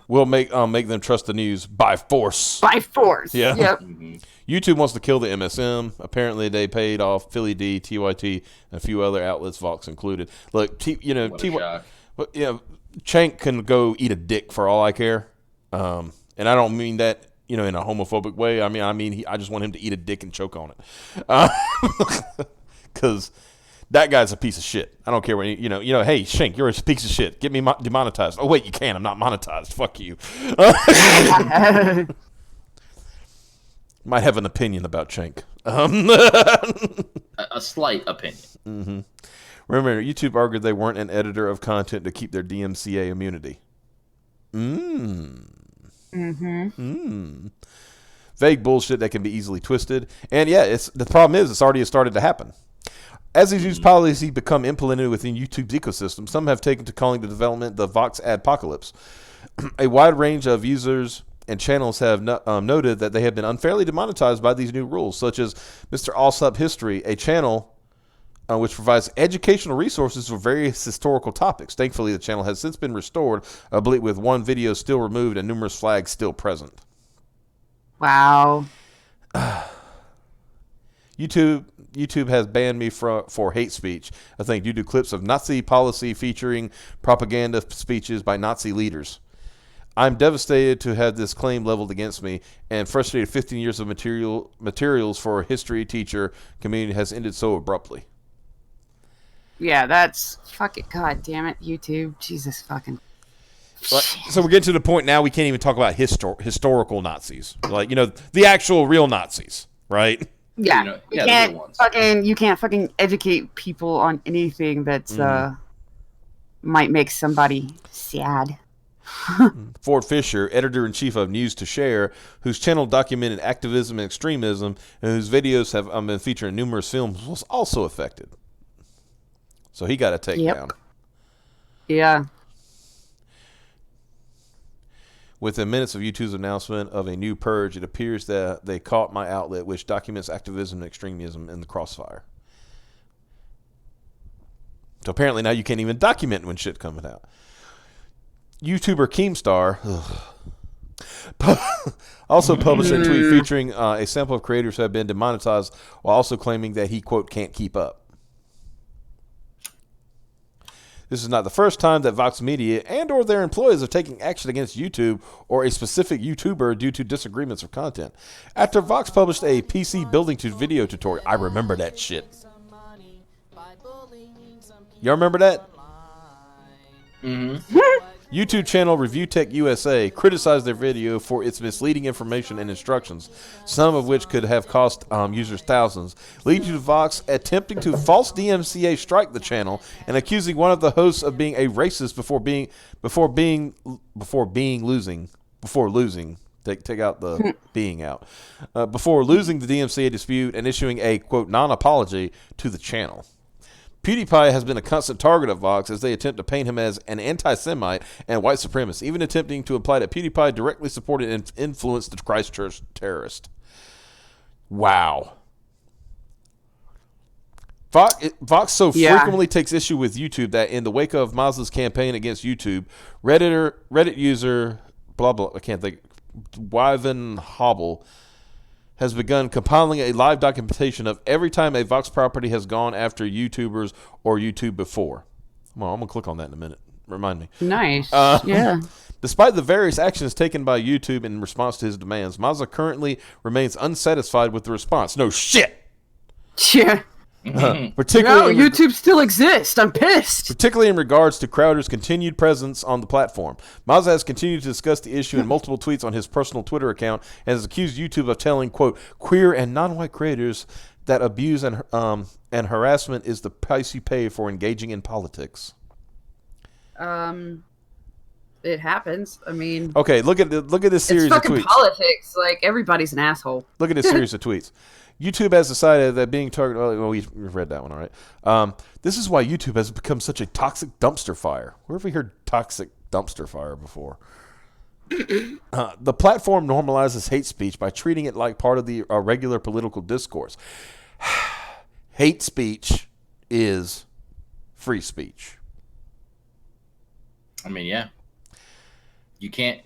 we'll make them trust the news by force. By force. Yeah. Yep. Mm-hmm. YouTube wants to kill the MSM. Apparently, they paid off Philly D, TYT, and a few other outlets, Vox included. Look, What a shock. Chank can go eat a dick for all I care, and I don't mean that in a homophobic way. I mean I just want him to eat a dick and choke on it, because that guy's a piece of shit. I don't care what Hey, Shank, you're a piece of shit. Get me demonetized. Oh wait, you can't. I'm not monetized. Fuck you. Might have an opinion about Shank. A slight opinion. Mm-hmm. Remember, YouTube argued they weren't an editor of content to keep their DMCA immunity. Vague bullshit that can be easily twisted. And yeah, the problem is it's already started to happen. As these new policies become implemented within YouTube's ecosystem, some have taken to calling the development the Vox Adpocalypse. A wide range of users and channels have noted that they have been unfairly demonetized by these new rules, such as Mr. Allsup History, a channel which provides educational resources for various historical topics. Thankfully, the channel has since been restored, albeit with one video still removed and numerous flags still present. Wow. YouTube has banned me for hate speech, I think, due to clips of Nazi policy featuring propaganda speeches by Nazi leaders. I'm devastated to have this claim leveled against me, and frustrated 15 years of materials for a history teacher community has ended so abruptly. Yeah, that's fucking god damn it, YouTube. Jesus fucking. So we're getting to the point now we can't even talk about historical Nazis, like the actual real Nazis, right? Yeah, the real ones. you can't fucking educate people on anything that's might make somebody sad. Ford Fisher, editor-in-chief of News to Share, whose channel documented activism and extremism, and whose videos have been featured in numerous films, was also affected. So he got a takedown. Yeah. Within minutes of YouTube's announcement of a new purge, it appears that they caught my outlet, which documents activism and extremism, in the crossfire. So apparently now you can't even document when shit coming out. YouTuber Keemstar also published a tweet featuring a sample of creators who have been demonetized, while also claiming that he, quote, can't keep up. This is not the first time that Vox Media and or their employees have taken action against YouTube or a specific YouTuber due to disagreements of content. After Vox published a PC building to video tutorial, I remember that shit. Y'all remember that? Mm-hmm. YouTube channel Review Tech USA criticized their video for its misleading information and instructions, some of which could have cost users thousands, leading to Vox attempting to false DMCA strike the channel and accusing one of the hosts of being a racist before losing. Take out the being out. Before losing the DMCA dispute and issuing a, quote, non-apology to the channel. PewDiePie has been a constant target of Vox as they attempt to paint him as an anti-Semite and white supremacist, even attempting to imply that PewDiePie directly supported and influenced the Christchurch terrorist. Wow. Vox so frequently takes issue with YouTube that in the wake of Mazda's campaign against YouTube, Reddit user, blah, blah, I can't think, Wyvern Hobble, has begun compiling a live documentation of every time a Vox property has gone after YouTubers or YouTube before. Well, I'm going to click on that in a minute. Remind me. Nice. Yeah. Despite the various actions taken by YouTube in response to his demands, Mazda currently remains unsatisfied with the response. No shit! Yeah. Particularly No, YouTube still exists. I'm pissed. Particularly in regards to Crowder's continued presence on the platform. Mazda has continued to discuss the issue in multiple tweets on his personal Twitter account and has accused YouTube of telling, quote, queer and non-white creators that abuse and harassment is the price you pay for engaging in politics. it happens. I mean, Okay, look at this series it's of fucking tweets. politics. Like, everybody's an asshole. Look at this series of tweets. YouTube has decided that being targeted. Well, we've read that one, all right. This is why YouTube has become such a toxic dumpster fire. Where have we heard toxic dumpster fire before? The platform normalizes hate speech by treating it like part of the regular political discourse. Hate speech is free speech. I mean, yeah. You can't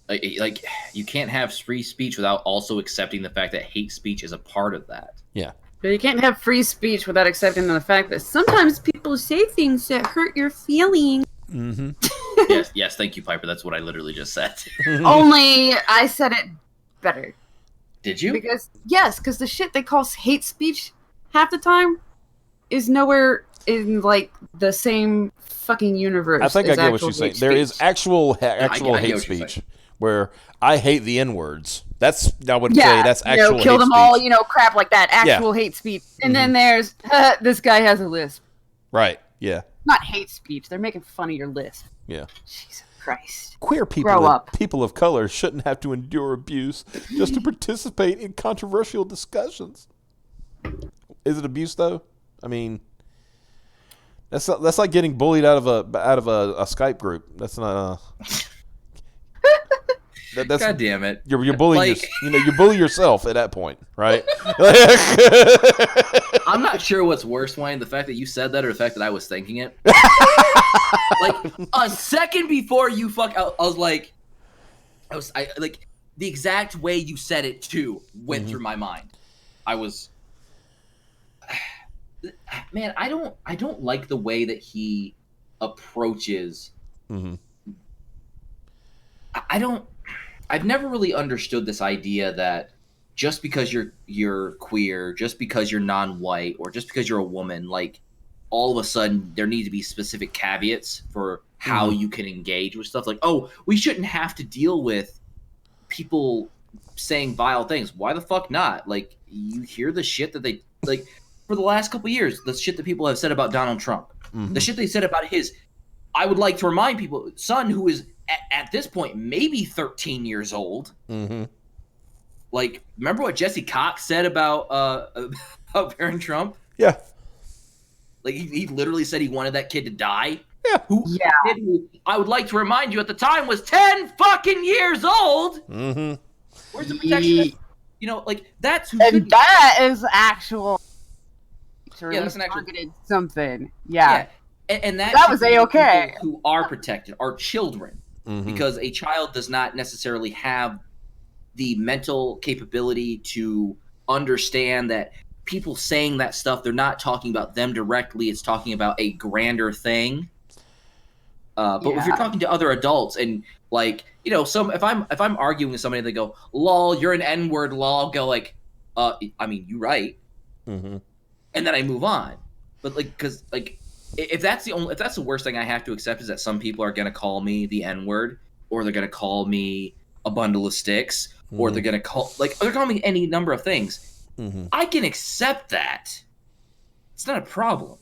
like you can't have free speech without also accepting the fact that hate speech is a part of that. Yeah. But you can't have free speech without accepting the fact that sometimes people say things that hurt your feelings. Mm-hmm. Yes, thank you, Piper. That's what I literally just said. Only I said it better. Did you? Because the shit they call hate speech half the time is nowhere in like the same fucking universe. I think I as get what actual you're saying. hate There is speech. actual I hate get what you're speech saying. where I hate the N-words. That's I would say that's actual kill hate them speech. all, crap like that. Actual hate speech. And then there's this guy has a lisp. Right. Yeah. Not hate speech. They're making fun of your lisp. Yeah. Jesus Christ. Queer people Grow and up. people of color shouldn't have to endure abuse just to participate in controversial discussions. Is it abuse though? I mean, that's like getting bullied out of a Skype group. That's not that's God damn it! you're bullying Like- you bully yourself at that point, right? I'm not sure what's worse, Wayne, the fact that you said that or the fact that I was thinking it. Like a second before you I like the exact way you said it too went through my mind. I was, man, I don't like the way that he approaches. Mhm. I've never really understood this idea that just because you're queer, just because you're non-white, or just because you're a woman, like all of a sudden there need to be specific caveats for how you can engage with stuff. Like, oh, we shouldn't have to deal with people saying vile things. Why the fuck not? Like, you hear the shit that they like for the last couple of years, the shit that people have said about Donald Trump, the shit they said about his. I would like to remind people, son, who is at this point maybe 13 years old. Mm-hmm. Like, remember what Jesse Cox said about Barron Trump? Yeah. Like, he literally said he wanted that kid to die. Yeah. Yeah. Kid who, I would like to remind you, at the time was 10 fucking years old. Mm-hmm. Where's the protection? Like, that's who. And that is actual. Yeah, that's an actual- targeted something. Yeah. And that That was should be A-okay. people who are protected are children, Mm-hmm. because a child does not necessarily have the mental capability to understand that people saying that stuff, they're not talking about them directly. It's talking about a grander thing. But if you're talking to other adults and like, if I'm arguing with somebody, they go, "Lol, you're an N-word." Lol, I'll go like, I mean, you're right, Mm-hmm. and then I move on. But like, because like, if that's the worst thing I have to accept is that some people are gonna call me the N-word, or they're gonna call me a bundle of sticks, or they're gonna they're calling me any number of things. Mm-hmm. I can accept that. It's not a problem.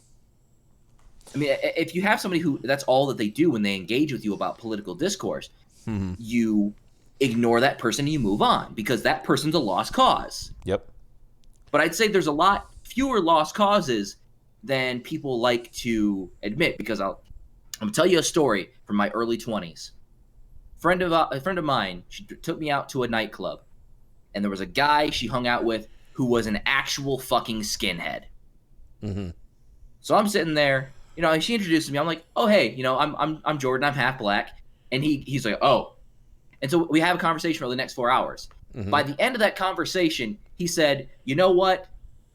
I mean, if you have somebody who that's all that they do when they engage with you about political discourse, Mm-hmm. you ignore that person and you move on because that person's a lost cause. Yep. But I'd say there's a lot fewer lost causes than people like to admit, because I'm gonna tell you a story from my early 20s. A friend of mine, she took me out to a nightclub, and there was a guy she hung out with who was an actual fucking skinhead. Mm-hmm. So I'm sitting there, she introduces me. I'm like, "Oh, hey, I'm Jordan. I'm half black." And he's like, "Oh." And so we have a conversation for the next 4 hours. Mm-hmm. By the end of that conversation, he said, "You know what?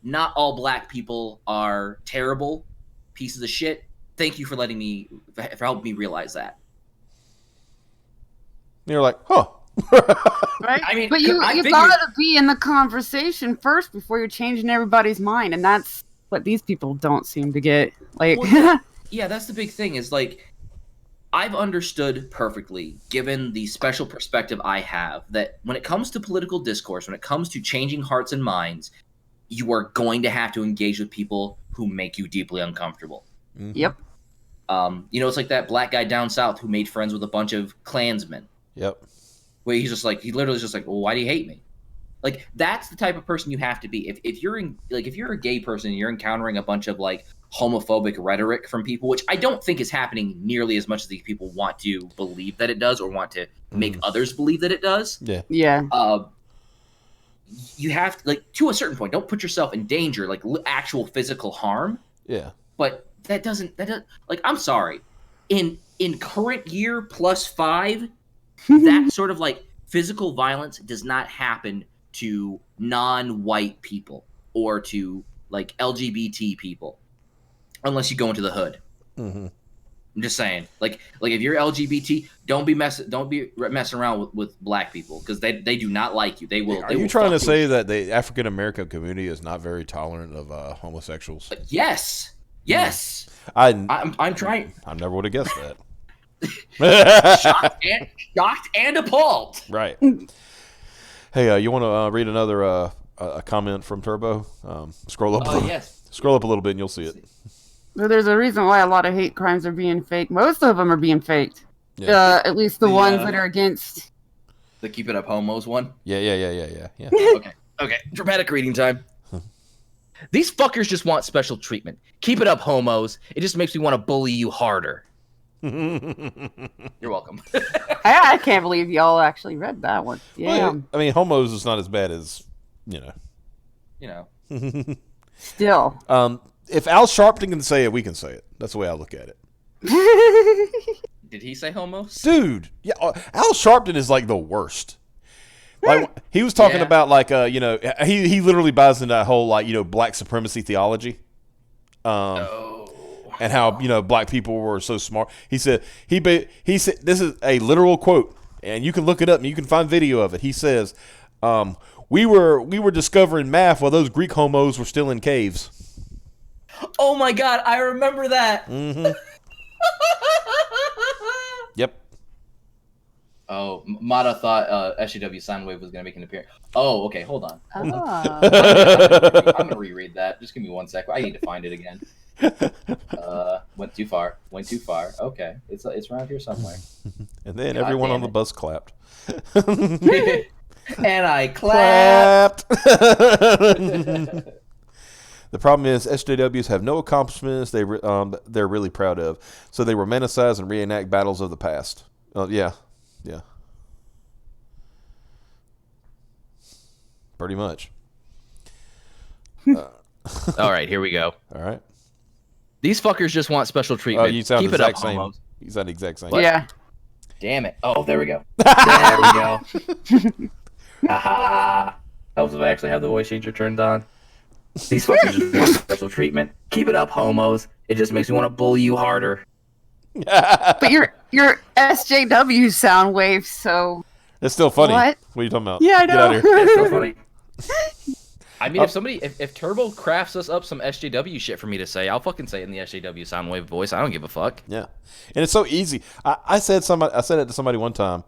Not all black people are terrible pieces of shit. Thank you for for helping me realize that." And you're like, huh. Right? I mean, but you I figured- gotta be in the conversation first before you're changing everybody's mind, and that's what these people don't seem to get. Like, Well, yeah, that's the big thing is like, I've understood perfectly, given the special perspective I have, that when it comes to political discourse, when it comes to changing hearts and minds, you are going to have to engage with people who make you deeply uncomfortable. Mm-hmm. yep. It's like that black guy down south who made friends with a bunch of Klansmen. Yep. Where he literally is just like, well, why do you hate me? Like, that's the type of person you have to be. If you're a gay person and you're encountering a bunch of like homophobic rhetoric from people, which I don't think is happening nearly as much as these people want to believe that it does or want to make others believe that it does. Yeah. Yeah. You have to, like, to a certain point, don't put yourself in danger, like actual physical harm. Yeah. But that doesn't like, I'm sorry. In current year +5, that sort of like physical violence does not happen to non-white people or to like LGBT people unless you go into the hood. Mm-hmm. I'm just saying, like if you're LGBT, don't be messing around with black people because they do not like you. They will. Are you trying to say that the African American community is not very tolerant of homosexuals? Yes. I'm trying. I never would have guessed that. shocked and appalled. Right. Hey, you want to read another a comment from Turbo? Scroll up. Yes. Scroll up a little bit, and you'll see it. So there's a reason why a lot of hate crimes are being faked. Most of them are being faked. Yeah. At least the ones that are against. The Keep It Up Homos one. Yeah. Okay, dramatic reading time. These fuckers just want special treatment. Keep it up, homos. It just makes me want to bully you harder. You're welcome. I can't believe y'all actually read that one. Yeah. I mean, homos is not as bad as Still. If Al Sharpton can say it, we can say it. That's the way I look at it. Did he say homos? Dude, yeah, Al Sharpton is like the worst. Like he was talking about like he literally buys into that whole like black supremacy theology. And how black people were so smart. He said this is a literal quote, and you can look it up and you can find video of it. He says, "We were discovering math while those Greek homos were still in caves." Oh my God, I remember that. Mm-hmm. Yep. Oh, Mata thought SJW Soundwave was going to make an appearance. Oh, okay, hold on. I'm going to reread that. Just give me 1 second. I need to find it again. Went too far. Okay, it's around here somewhere. And then everyone on the bus clapped. And I clapped. The problem is SJWs have no accomplishments they're really proud of, so they romanticize and reenact battles of the past. Yeah. Pretty much. All right, here we go. All right. These fuckers just want special treatment. You sound Keep the it up, exact same. homos. You sound the exact same. Yeah. Damn it. Oh, there we go. There we go. Helps if I actually have the voice changer turned on. These fuckers just want special treatment. Keep it up, homos. It just makes me want to bully you harder. But you're SJW sound wave, so It's still funny. What? What are you talking about? yeah, I Get out know. of here. It's so funny. I mean, if Turbo crafts us up some SJW shit for me to say, I'll fucking say it in the SJW Soundwave voice. I don't give a fuck. Yeah, and it's so easy. I said it to somebody one time.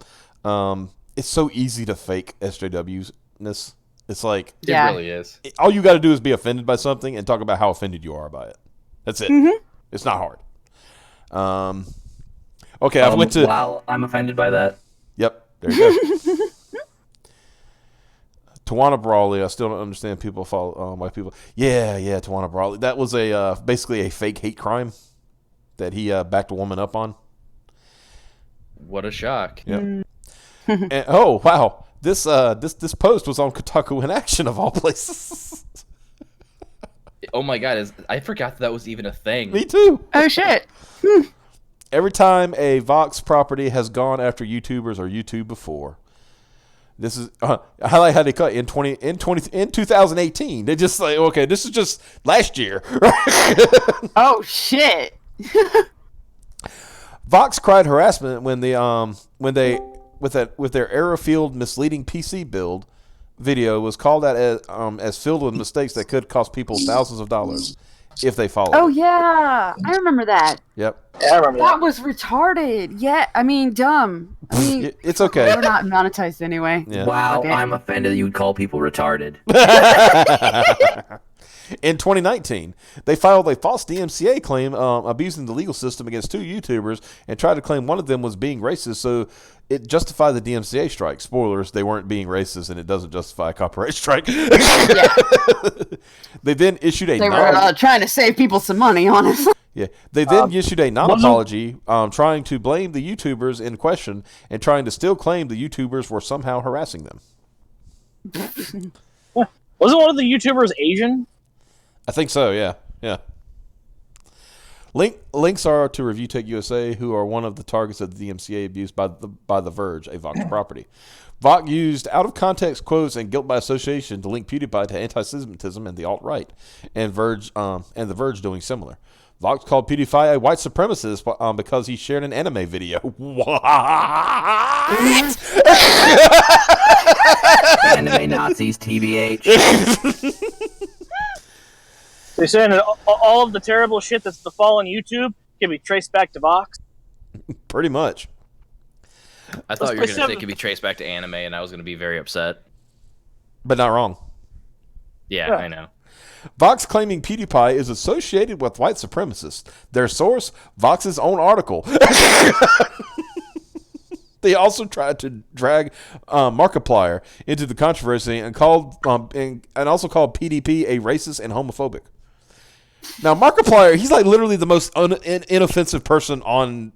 It's so easy to fake SJWness. It's like Yeah. It really is. all you got to do is be offended by something and talk about how offended you are by it. That's it. Mm-hmm. It's not hard. Okay, I went to. Wow, I'm offended by that. Yep, there you go. Tawana Brawley. I still don't understand people follow white people. Yeah, Tawana Brawley. That was basically a fake hate crime that he backed a woman up on. What a shock. Yep. And, oh wow, this post was on Kotaku in Action of all places. Oh my god, I forgot that was even a thing. Me too. Oh shit. Every time a Vox property has gone after YouTubers or YouTube before, this is I like how they cut in 2018. They just like, okay, this is just last year. Oh shit. Vox cried harassment when their Aerofield misleading PC build video was called out as filled with mistakes that could cost people thousands of dollars if they followed. Oh it. yeah, I remember that. Yep. Yeah, I remember That was retarded. Yeah, I mean dumb. I mean It's okay. they're not monetized anyway. Yeah. Wow, Okay. I'm offended that you would call people retarded. In 2019, they filed a false DMCA claim abusing the legal system against 2 YouTubers and tried to claim one of them was being racist, so it justified the DMCA strike. Spoilers, they weren't being racist, and it doesn't justify a copyright strike. They then issued a... They were trying to save people some money, honestly. Yeah, they then issued a non-apology, trying to blame the YouTubers in question and trying to still claim the YouTubers were somehow harassing them. Wasn't one of the YouTubers Asian? I think so, yeah. Links are to Review Tech USA, who are one of the targets of the DMCA abuse by the Verge, a Vox property. Vox used out-of-context quotes and guilt by association to link PewDiePie to anti-Semitism and the alt-right, and the Verge doing similar. Vox called PewDiePie a white supremacist because he shared an anime video. What? Anime Nazis, TBH. They're saying that all of the terrible shit that's befallen YouTube can be traced back to Vox. Pretty much. I thought you were going to say it could be traced back to anime, and I was going to be very upset. But not wrong. Yeah, I know. Vox claiming PewDiePie is associated with white supremacists. Their source, Vox's own article. They also tried to drag Markiplier into the controversy and also called PDP a racist and homophobic. Now, Markiplier, he's like literally the most inoffensive person on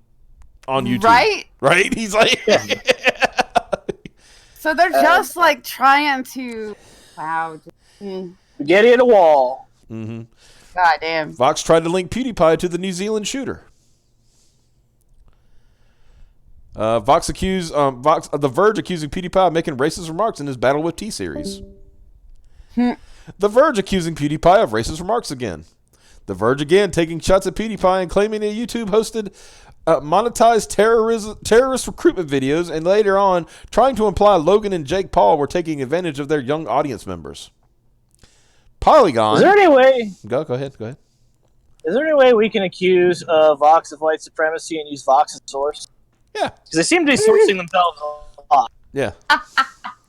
YouTube. Right? He's like... So they're just like trying to... Wow. Spaghetti at a wall. Mm-hmm. God damn. Vox tried to link PewDiePie to the New Zealand shooter. The Verge accusing PewDiePie of making racist remarks in his Battle with T-Series. The Verge accusing PewDiePie of racist remarks again. The Verge again taking shots at PewDiePie and claiming that YouTube hosted monetized terrorist recruitment videos, and later on trying to imply Logan and Jake Paul were taking advantage of their young audience members. Polygon. Is there any way? Go ahead. Is there any way we can accuse Vox of white supremacy and use Vox as a source? Yeah. Because they seem to be sourcing themselves a lot. Yeah.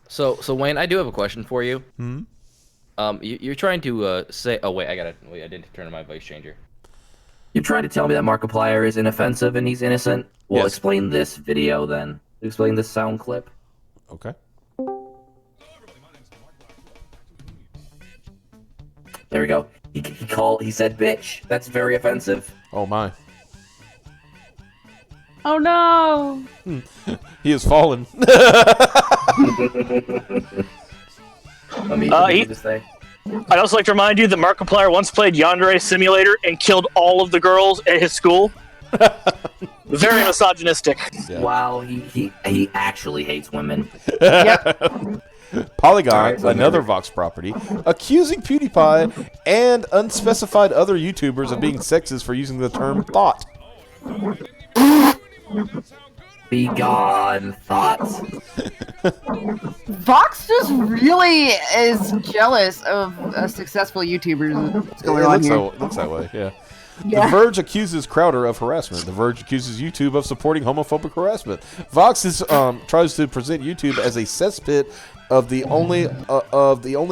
So Wayne, I do have a question for you. Hmm? You're trying to say... Oh, wait, I didn't turn on my voice changer. You're trying to tell me that Markiplier is inoffensive and he's innocent? Well, Yes. explain this video then. Explain this sound clip. Okay. There we go. He said bitch. That's very offensive. Oh, my. Oh no. He has fallen. Let me read this thing. I'd also like to remind you that Markiplier once played Yandere Simulator and killed all of the girls at his school. Very misogynistic. Yeah. Wow, he actually hates women. Polygon, Alright, so another never- Vox property, accusing PewDiePie and unspecified other YouTubers of being sexist for using the term thought. Be gone, thoughts. Vox just really is jealous of successful YouTubers. What's going on here? Looks that way, yeah. Yeah. The Verge accuses Crowder of harassment. The Verge accuses YouTube of supporting homophobic harassment. Vox tries to present YouTube as a cesspit of the only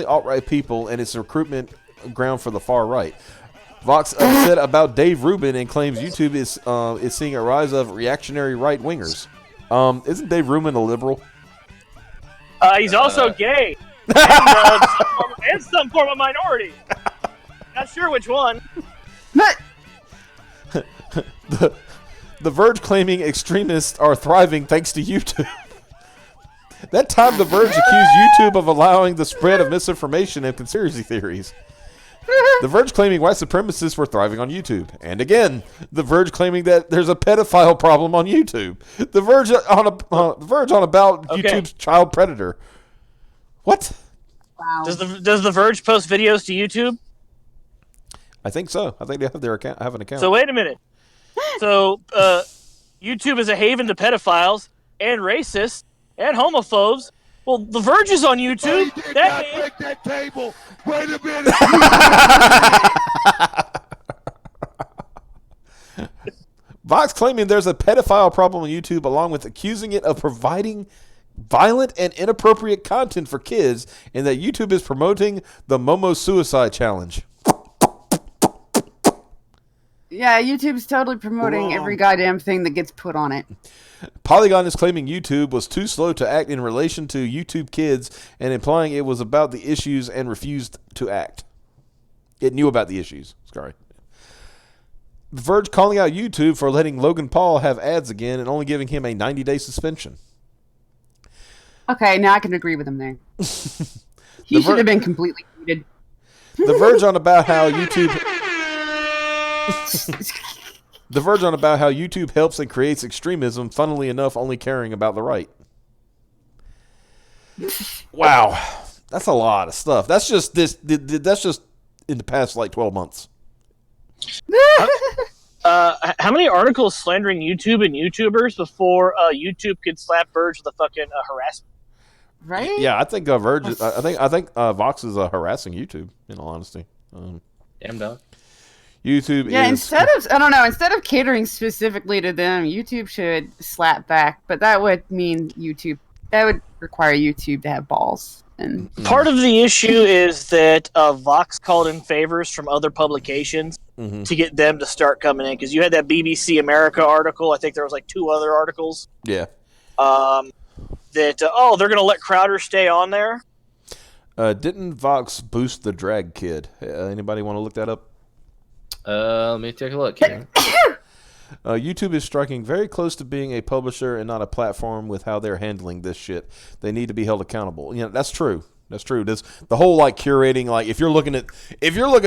alt-right people and its recruitment ground for the far right. Vox upset about Dave Rubin and claims YouTube is seeing a rise of reactionary right-wingers. Isn't Dave Rubin a liberal? He's also gay. And some form of minority. Not sure which one. But The Verge claiming extremists are thriving thanks to YouTube. That time, The Verge accused YouTube of allowing the spread of misinformation and conspiracy theories. The Verge claiming white supremacists were thriving on YouTube. And again, The Verge claiming that there's a pedophile problem on YouTube. The Verge on about Okay. YouTube's child predator. What? wow. Does the Verge post videos to YouTube? I think so. I think they have their account. Have an account. So wait a minute. So YouTube is a haven to pedophiles and racists and homophobes. Well, The Verge is on YouTube. Break that table. Wait a minute. Vox claiming there's a pedophile problem on YouTube, along with accusing it of providing violent and inappropriate content for kids, and that YouTube is promoting the Momo Suicide Challenge. Yeah, YouTube's totally promoting every goddamn thing that gets put on it. Polygon is claiming YouTube was too slow to act in relation to YouTube Kids and implying it was about the issues and refused to act. It knew about the issues. Sorry. The Verge calling out YouTube for letting Logan Paul have ads again and only giving him a 90-day suspension. Okay, now I can agree with him there. He should have been completely muted. The Verge on about how YouTube... The Verge on about how YouTube helps and creates extremism, funnily enough, only caring about the right. Wow. That's a lot of stuff. That's just that's just in the past, 12 months. How many articles slandering YouTube and YouTubers before YouTube could slap Verge with a fucking harassment? Right? Yeah, I think Verge. I think Vox is harassing YouTube. In all honesty, Damn dog. YouTube. Yeah, is... instead of catering specifically to them, YouTube should slap back. But that would require YouTube to have balls. And part of the issue is that Vox called in favors from other publications to get them to start coming in, because you had that BBC America article. I think there was 2 other articles. Yeah. That they're going to let Crowder stay on there. Didn't Vox boost the drag kid? Anybody want to look that up? Let me take a look here. YouTube is striking very close to being a publisher and not a platform with how they're handling this shit. They need to be held accountable. That's true. That's true. The whole curating, if you're looking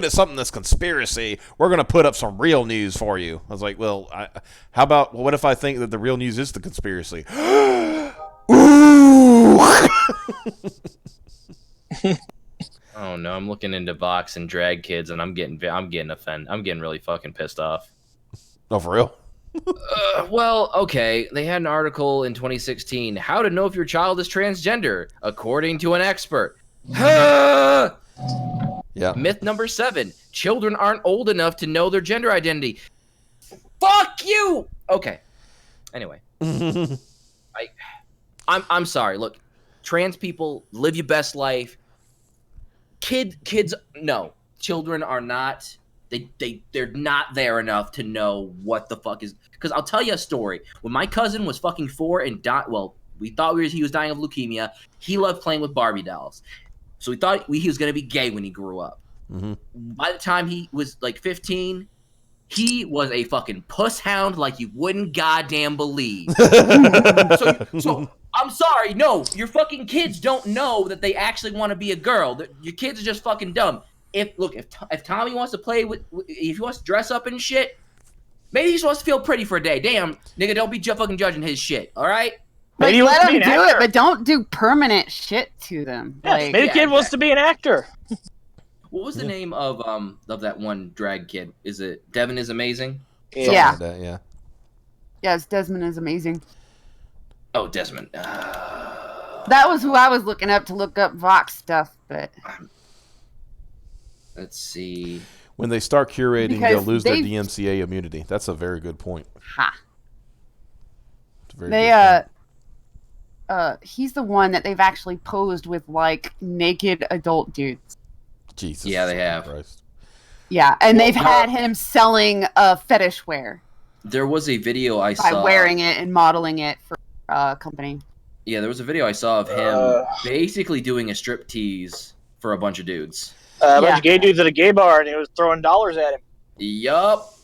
at something that's conspiracy, we're gonna put up some real news for you. I was like, well, what if I think that the real news is the conspiracy? Ooh. Oh no, I'm looking into Vox and drag kids, and I'm getting offended. I'm getting really fucking pissed off. Oh, for real? Well, okay. They had an article in 2016. How to know if your child is transgender, according to an expert. Yeah. Myth number 7. Children aren't old enough to know their gender identity. Fuck you! Okay. Anyway. I'm sorry. Look, trans people, live your best life. Kids, no. Children are not... They're not there enough to know what the fuck is... Because I'll tell you a story. When my cousin was fucking 4 and died... Well, we thought he was dying of leukemia. He loved playing with Barbie dolls. So we thought he was going to be gay when he grew up. Mm-hmm. By the time he was 15, he was a fucking puss hound like you wouldn't goddamn believe. So I'm sorry. No, your fucking kids don't know that they actually want to be a girl. Your kids are just fucking dumb. If Tommy wants to play if he wants to dress up and shit, maybe he just wants to feel pretty for a day. Damn, nigga, don't be fucking judging his shit, all right? Maybe let him do it, but don't do permanent shit to them. Yeah, maybe the kid wants to be an actor. What was the name of that one drag kid? Is it Devin is Amazing? Yeah. Like that, yeah. Yes, Desmond is amazing. Oh, Desmond. That was who I was looking up to look up Vox stuff, but... Let's see. When they start curating, Because they'll lose their DMCA immunity. That's a very good point. Ha. He's the one that they've actually posed with naked adult dudes. Jesus. Yeah, they have. Christ. Yeah, and they've had him selling fetish wear. There was a video I saw. By wearing it and modeling it for a company. Yeah, there was a video I saw of him basically doing a striptease for a bunch of dudes. A bunch of gay dudes at a gay bar, and he was throwing dollars at him. Yup.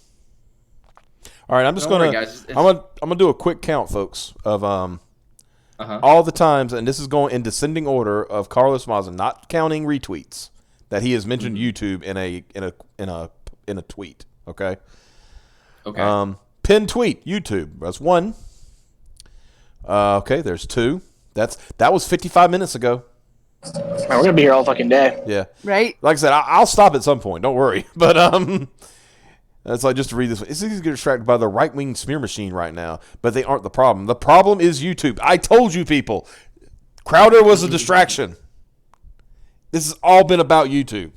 All right, I'm gonna do a quick count, folks, of all the times, and this is going in descending order of Carlos Maza, not counting retweets, that he has mentioned YouTube in a tweet. Okay. Okay. Pinned tweet YouTube. That's 1. Okay, there's 2. That was 55 minutes ago. Man, we're gonna be here all fucking day. Yeah. Right. Like I said, I'll stop at some point. Don't worry. But it's just to read this. It's easy to get distracted by the right-wing smear machine right now, but they aren't the problem. The problem is YouTube. I told you people. Crowder was a distraction. This has all been about YouTube.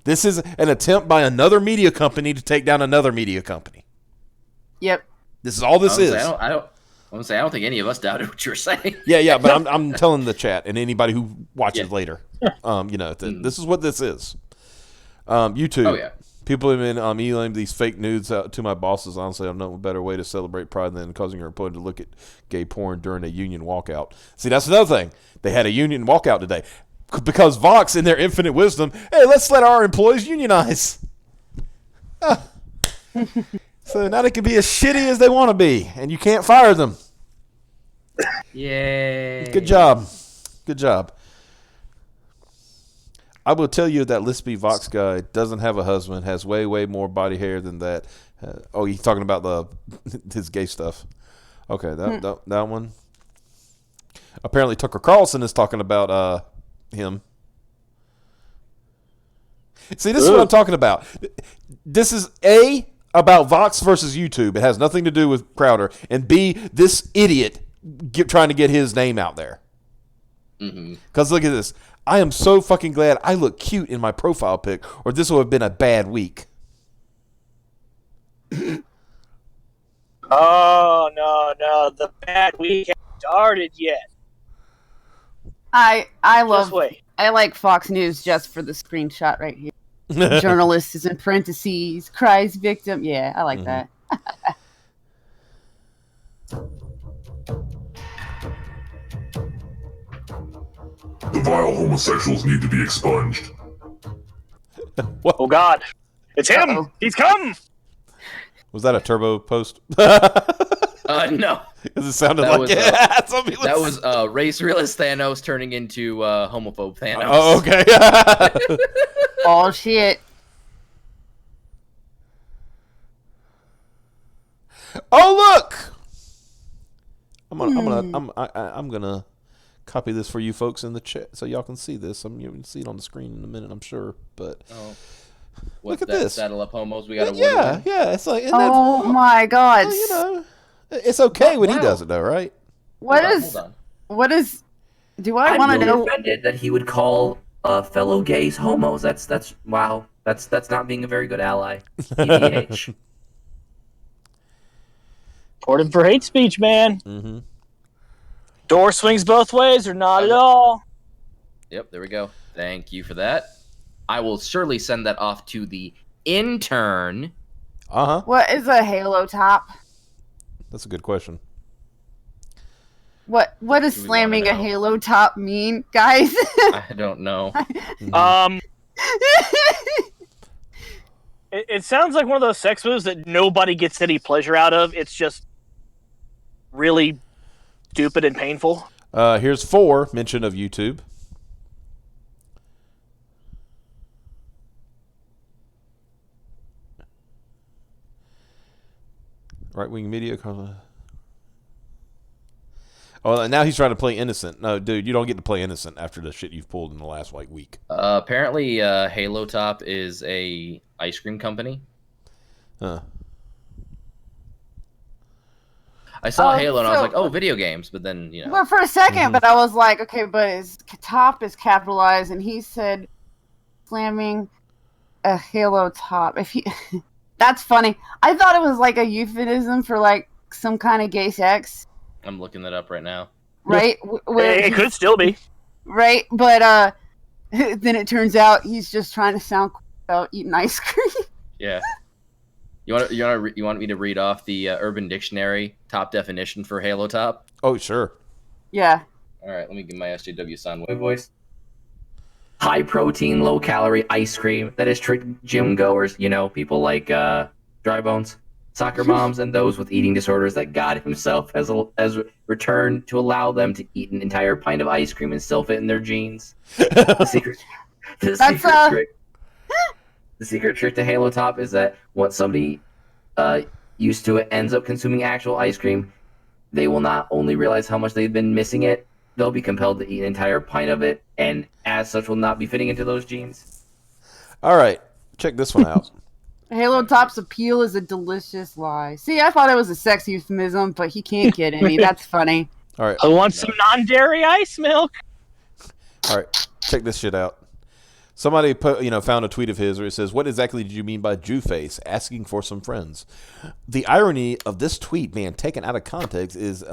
This is an attempt by another media company to take down another media company. Yep. This is all this is. I don't think any of us doubted what you were saying. Yeah, but I'm telling the chat and anybody who watches later, this is what this is. YouTube. Oh yeah. People have been emailing these fake nudes out to my bosses. Honestly, I have no better way to celebrate pride than causing your employee to look at gay porn during a union walkout. See, that's another thing. They had a union walkout today because Vox, in their infinite wisdom, hey, let's let our employees unionize. So now they can be as shitty as they want to be, and you can't fire them. Yay! Good job. Good job. I will tell you that Lispy Vox guy doesn't have a husband, has way, way more body hair than that. He's talking about his gay stuff. Okay, that one. Apparently Tucker Carlson is talking about him. See, this is what I'm talking about. This is about Vox versus YouTube. It has nothing to do with Crowder. And B, this idiot trying to get his name out there. Because look at this. I am so fucking glad I look cute in my profile pic, or this would have been a bad week. Oh, no. The bad week hasn't started yet. I Just wait. I like Fox News just for the screenshot right here. Journalist is in parentheses, cries victim. Yeah, I like that. The vile homosexuals need to be expunged. Oh, God. It's him! Uh-oh. He's come! Was that a Turbo post? No. Because it sounded That like was, it. That was race realist Thanos turning into homophobe Thanos. Oh, okay. Oh shit! Oh, look! I'm gonna copy this for you folks in the chat so y'all can see this. You can see it on the screen in a minute, I'm sure. But What's look at that? this. Saddle up homos. We got a Yeah. It's like, Oh my God! you know, it's okay when he does it, though, right? What Hold is? on. What is? Do I I'm want to really know? offended that he would call fellow gays homos. That's wow. That's not being a very good ally. EDH. Reported for hate speech, man. Mm-hmm. Door swings both ways or not at all. Yep, there we go. Thank you for that. I will surely send that off to the intern. Uh-huh. What is a halo top? That's a good question. What does Do we slamming a wanna know? halo top mean, guys? I don't know. It sounds like one of those sex moves that nobody gets any pleasure out of. It's just really stupid and painful. Here's 4 mention of YouTube. Right-wing media. Oh, and now he's trying to play innocent. No, dude, you don't get to play innocent after the shit you've pulled in the last week. Apparently, Halo Top is a ice cream company. Huh. I saw Oh, Halo and I was so- like, oh, video games. But then, you know. Well, for a 2nd, but I was like, okay, but his top is capitalized, and he said slamming a halo top. If he, that's funny. I thought it was like a euphemism for like some kind of gay sex, I'm looking that up right now. right? It could still be. Right, but then it turns out he's just trying to sound cool about eating ice cream. Yeah. You want me to read off the Urban Dictionary top definition for Halo Top? Oh, sure. Yeah. All right, let me give my SJW Soundwave voice. High protein, low calorie ice cream that has tricked gym goers. You know, people like Dry Bones, soccer moms, and those with eating disorders that God Himself has returned to allow them to eat an entire pint of ice cream and still fit in their jeans. The secret trick to Halo Top is that once somebody used to it ends up consuming actual ice cream, they will not only realize how much they've been missing it, they'll be compelled to eat an entire pint of it, and as such will not be fitting into those jeans. All right. Check this one out. Halo Top's appeal is a delicious lie. See, I thought it was a sex euphemism, but he can't get any. That's funny. All right. I want some non-dairy ice milk. All right. Check this shit out. Somebody found a tweet of his where it says, "What exactly did you mean by Jew face? Asking for some friends." The irony of this tweet, man, taken out of context, is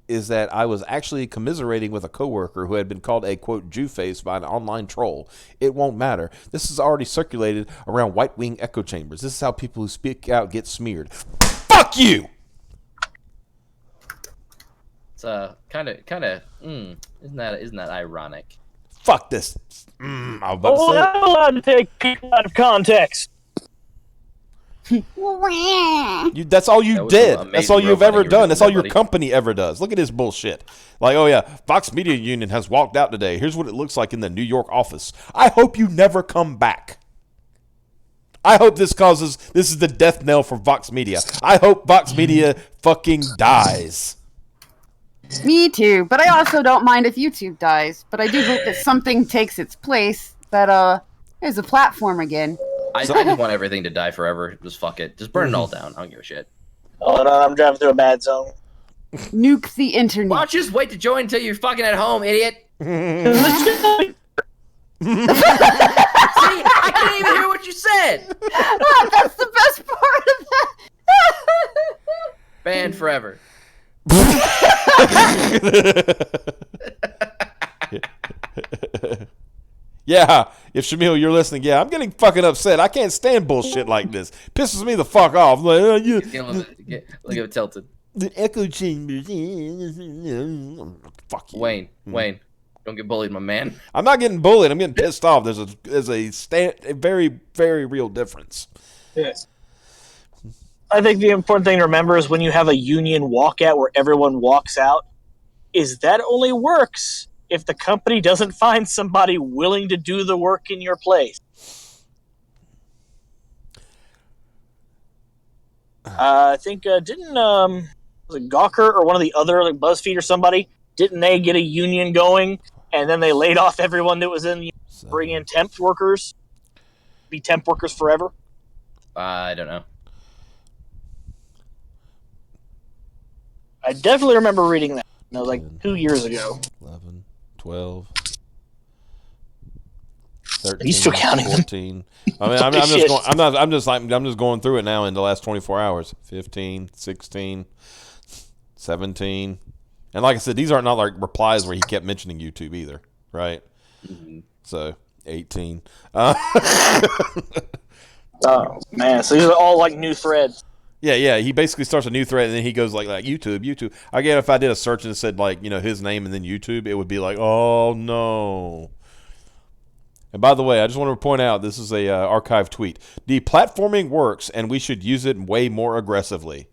is that I was actually commiserating with a coworker who had been called a, quote, Jew face by an online troll. It won't matter. This is already circulated around right-wing echo chambers. This is how people who speak out get smeared. Fuck you! It's kind of isn't that ironic? Fuck this. I was about to say it. I'm allowed to take people out of context. That's all you was did. amazing That's all you've robot ever you were done. doing That's all there, your buddy. company ever does. Look at this bullshit. Like, oh yeah, Vox Media Union has walked out today. Here's what it looks like in the New York office. I hope you never come back. I hope this is the death knell for Vox Media. I hope Vox Media fucking dies. Me too, but I also don't mind if YouTube dies. But I do hope that something takes its place. That there's a platform again. I just want everything to die forever. Just fuck it. Just burn it all down. I don't give a shit. Hold on, I'm driving through a bad zone. Nuke the internet. Why don't you just wait to join until you're fucking at home, idiot? See, I can't even hear what you said. That's the best part of that. Banned forever. Yeah, if Shamil, you're listening, yeah, I'm getting fucking upset. I can't stand bullshit like this. Pisses me the fuck off. Like, Look at tilted. the echo chambers. Fuck you. Wayne, don't get bullied, my man. I'm not getting bullied. I'm getting pissed off. There's a very, very real difference. Yes. I think the important thing to remember is when you have a union walkout where everyone walks out, is that only works if the company doesn't find somebody willing to do the work in your place. I think didn't was it Gawker or one of the other, like BuzzFeed or somebody, didn't they get a union going and then they laid off everyone that was in the bring in temp workers, be temp workers forever? I don't know. I definitely remember reading that. That was like 2 years ago. 11, 12, 13, Are you still counting them? 14. I mean, I'm just Shit. going. I'm just going through it now in the last 24 hours. 15, 16, 17, and like I said, these aren't not like replies where he kept mentioning YouTube either, right? Mm-hmm. So 18. Oh man, so these are all like new threads. Yeah. He basically starts a new thread and then he goes like YouTube. I get if I did a search and it said like his name and then YouTube, it would be like, oh no. And by the way, I just want to point out this is a archived tweet. Deplatforming works and we should use it way more aggressively.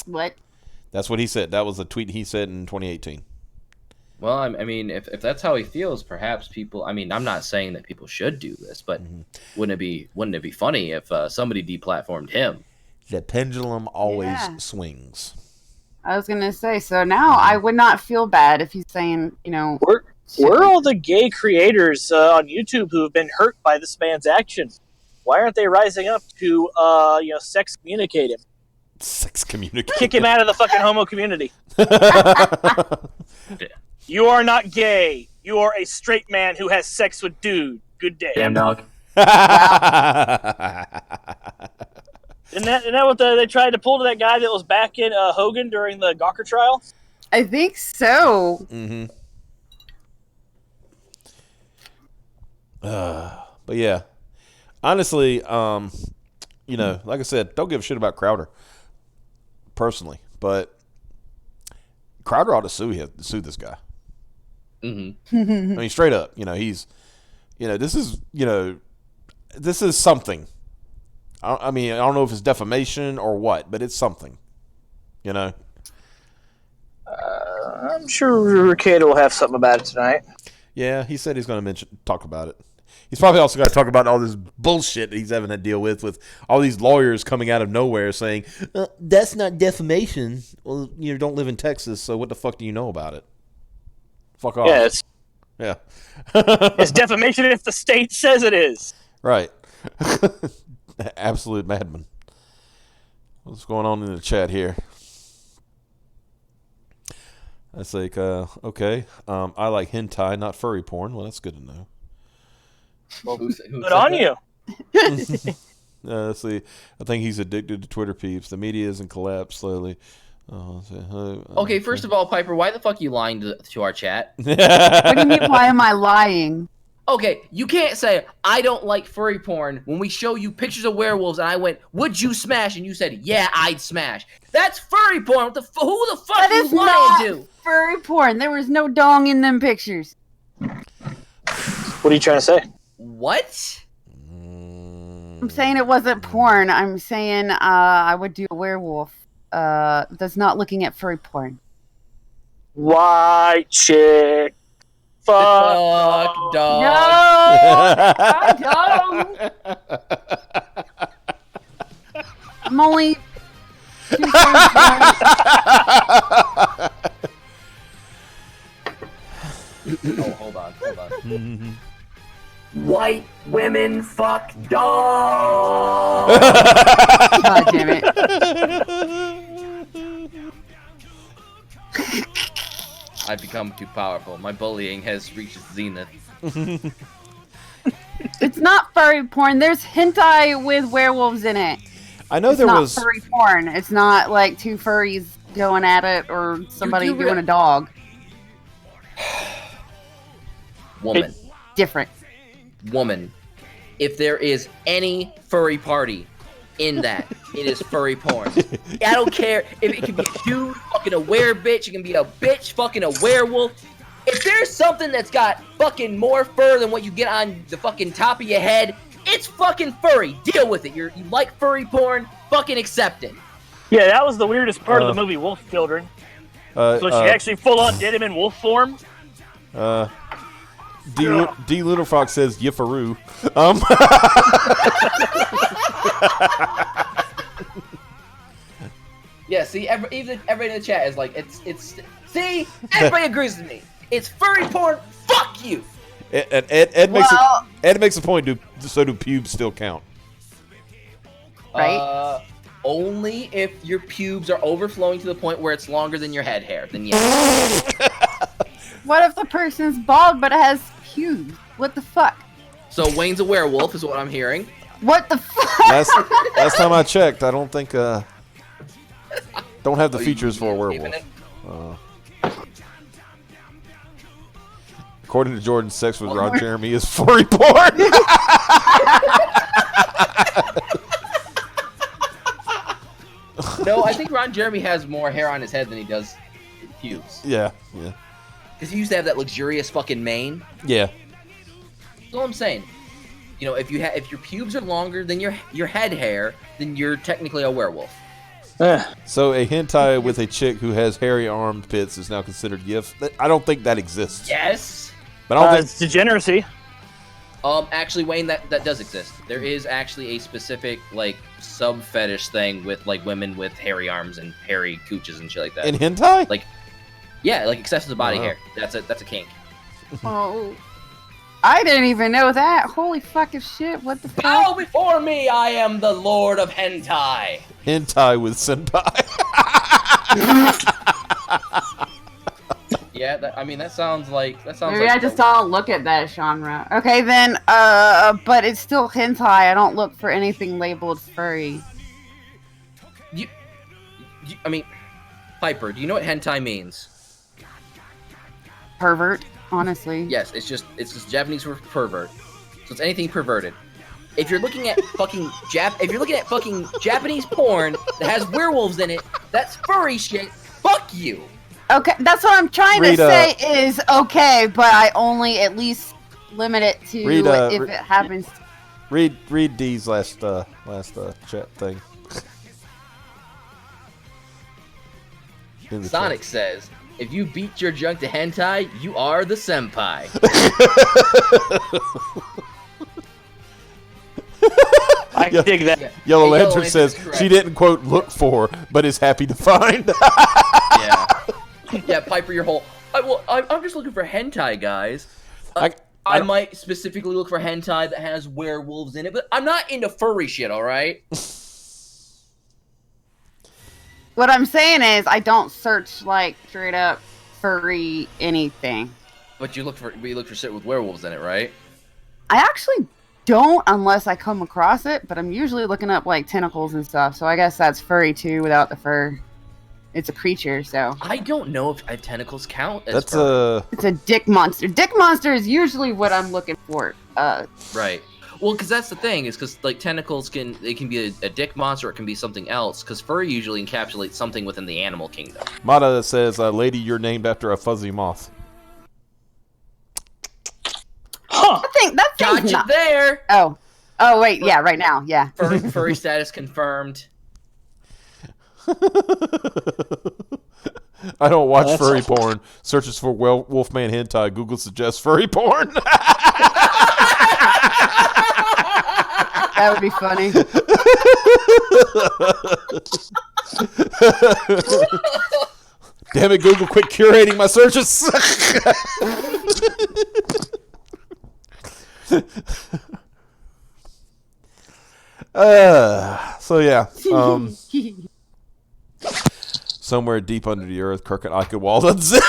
What? That's what he said. That was a tweet he said in 2018. Well, I mean, if that's how he feels, perhaps people. I mean, I'm not saying that people should do this, but wouldn't it be funny if somebody deplatformed him? The pendulum always swings. I was gonna say, so now I would not feel bad if he's saying, Where are all the gay creators on YouTube who have been hurt by this man's actions? Why aren't they rising up to sex communicate him? Sex communication. Kick him out of the fucking homo community. You are not gay. You are a straight man who has sex with dude. Good day. Damn dog. Isn't that what they tried to pull to that guy that was back in Hogan during the Gawker trial? I think so. Mm-hmm. But yeah, honestly, like I said, don't give a shit about Crowder personally, but Crowder ought to sue this guy. Mm-hmm. I mean, straight up, he's, this is something. I mean, I don't know if it's defamation or what, but it's something, I'm sure Ricada will have something about it tonight. Yeah, he said he's going to talk about it. He's probably also got to talk about all this bullshit that he's having to deal with all these lawyers coming out of nowhere saying, that's not defamation. Well, you don't live in Texas, so what the fuck do you know about it? Fuck off. Yeah, it's defamation if the state says it is. Right. Absolute madman. What's going on in the chat here? That's like, okay. I like hentai, not furry porn. Well, that's good to know. Well, good on you. Let's see. I think he's addicted to Twitter peeps. The media is in collapse slowly. Okay, first of all, Piper, why the fuck are you lying to our chat? What do you mean? Why am I lying? Okay, you can't say I don't like furry porn when we show you pictures of werewolves and I went, "Would you smash?" and you said, "Yeah, I'd smash." That's furry porn. What the who the fuck That are is you lying not to? furry porn. There was no dong in them pictures. What are you trying to say? What? I'm saying it wasn't porn. I'm saying I would do a werewolf. That's not looking at furry porn. White chick. Fuck. Fuck dog. No, I don't. I'm only 2/3 Oh, hold on. White women fuck dogs. God damn it. I've become too powerful. My bullying has reached its zenith. It's not furry porn. There's hentai with werewolves in it. I know It's there not was. furry porn. It's not like two furries going at it or somebody do doing a dog. Woman. Different. Woman. If there is any furry party in that, it is furry porn. I don't care if it can be a dude fucking a were-bitch, it can be a bitch fucking a werewolf. If there's something that's got fucking more fur than what you get on the fucking top of your head, it's fucking furry. Deal with it. You like furry porn, fucking accept it. Yeah, that was the weirdest part of the movie, Wolf Children. So she actually full on did him in wolf form. D Little Fox says Yifaroo. Yeah, see, even everybody in the chat is like, it's. See, everybody agrees with me. It's furry porn. Fuck you. Ed makes a point. So do pubes still count? Right? Only if your pubes are overflowing to the point where it's longer than your head hair. Then yes. What if the person's bald but has pubes? What the fuck? So Wayne's a werewolf, is what I'm hearing. What the fuck? Last time I checked, I don't think don't have the features for a werewolf. According to Jordan, sex with Ron Jeremy is furry porn. No, I think Ron Jeremy has more hair on his head than he does pubes. Yeah. Because he used to have that luxurious fucking mane. Yeah. That's all I'm saying. You know, if your pubes are longer than your head hair, then you're technically a werewolf. So a hentai with a chick who has hairy armpits is now considered GIF. I don't think that exists. Yes. But I don't think It's degeneracy. Actually, Wayne, that does exist. There is actually a specific like sub fetish thing with like women with hairy arms and hairy cooches and shit like that. in hentai. Like, yeah, like excessive body Wow. hair. That's a kink. Oh, I didn't even know that. Holy fucking shit! What the Bow fuck? before me, I am the Lord of Hentai. Hentai with senpai. Yeah, that sounds like Maybe like I just don't look at that genre. Okay, then, but it's still hentai. I don't look for anything labeled furry. I mean, Piper, do you know what hentai means? Pervert, honestly. Yes, it's just Japanese word for pervert. So it's anything perverted. If you're looking at fucking Japanese porn that has werewolves in it, that's furry shit. Fuck you. Okay, that's what I'm trying to say is okay, but I only at least limit it to if it happens. Read D's last chat thing. Sonic says, if you beat your junk to hentai, you are the senpai. I dig that. Yellow Hey, Lantern says correct. she didn't quote look for, but is happy to find. Yeah. Yeah, Piper, your whole. I'm just looking for hentai, guys. I might specifically look for hentai that has werewolves in it, but I'm not into furry shit. All right. What I'm saying is I don't search like straight up furry anything. But you look for shit with werewolves in it, right? I actually don't unless I come across it, but I'm usually looking up like tentacles and stuff. So I guess that's furry too, without the fur. It's a creature, so I don't know if tentacles count as That's fur. it's a dick monster. Dick monster is usually what I'm looking for. Right. Well, because that's the thing, is because like tentacles can be a dick monster, or it can be something else. Because fur usually encapsulates something within the animal kingdom. Mata says, "Lady, you're named after a fuzzy moth." Huh. I think that's Gotcha there. Oh, wait, yeah, right now, yeah. Furry status confirmed. I don't watch That's furry awful. porn. Searches for Wolfman hentai. Google suggests furry porn. That would be funny. Damn it, Google! Quit curating my searches. So yeah. Somewhere deep under the earth, Kirk and Eichenwald unzip.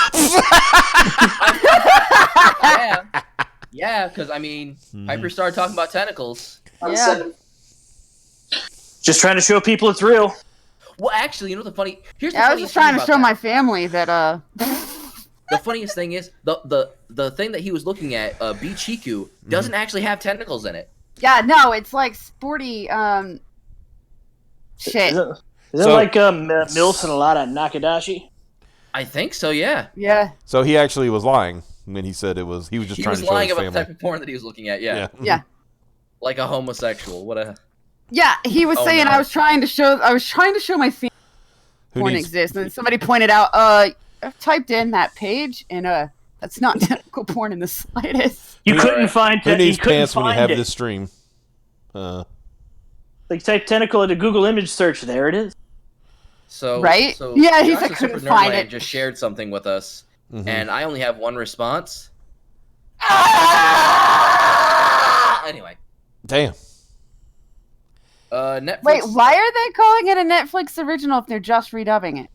Yeah, because I mean, Hyper started talking about tentacles. Yeah. Just trying to show people it's real. Well, actually, you know the funny? Here's the I was funniest just trying thing to about show that. my family that The funniest thing is the thing that he was looking at, B Chiku, doesn't actually have tentacles in it. yeah, no, it's like sporty shit. Is it So- like MILF and a lot of Nakadashi? I think so. Yeah. Yeah. So he actually was lying when he said it was. He was just He trying was to show lying his about the family. type of porn that he was looking at. Yeah. Yeah. Like a homosexual. What a. Yeah, he was Oh, saying no. I was trying to show my family Who porn needs? exists, and somebody pointed out, I've typed in that page, and that's not tentacle porn in the slightest. You Who- couldn't find Who needs you couldn't pants when you find have it. this stream? Like type tentacle into Google image search. There it is. So Right? So Yeah, he Josh said the couldn't Super find Nerdland it. just shared something with us, Mhm. and I only have one response. Anyway, Damn. Netflix. Wait, why are they calling it a Netflix original if they're just redubbing it?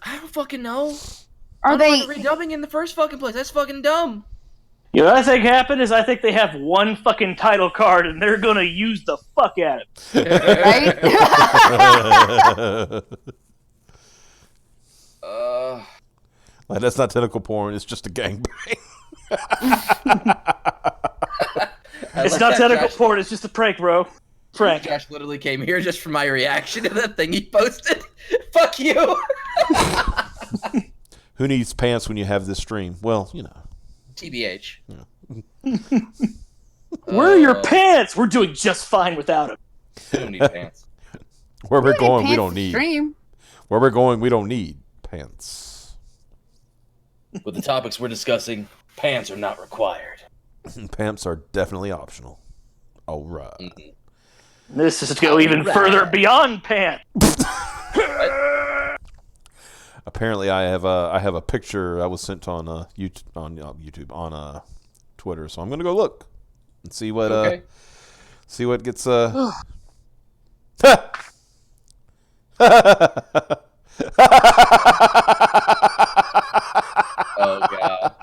I don't fucking know. Are they? redubbing in the first fucking place? That's fucking dumb. You know what I think happened is I think they have one fucking title card and they're gonna use the fuck at it. Right? Like, that's not tentacle porn. It's just a gangbang. It's not tentacle porn. It's just a prank, bro. Prank. Josh literally came here just for my reaction to that thing he posted. Fuck you. Who needs pants when you have this stream? Well, you know. TBH. Where are your pants? We're doing just fine without them. We don't need pants. Where we're going, we Pants don't to need. stream. Where we're going, we don't need pants. With the topics we're discussing, pants are not required. Pants are definitely optional. All right. This is to go even further beyond pants. Apparently, I have a picture I was sent on YouTube on Twitter, so I'm gonna go look and see what Okay. see what gets Oh god.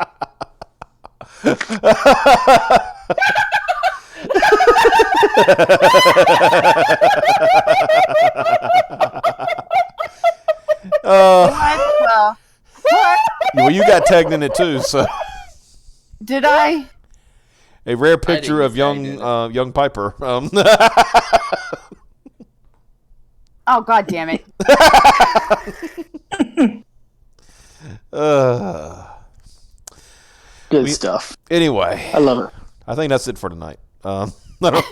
What the fuck? Well, you got tagged in it too, so Did I? a rare picture get of young tagged in young Piper. Oh, god damn it. Good stuff. Anyway, I love her. I think that's it for tonight. I don't-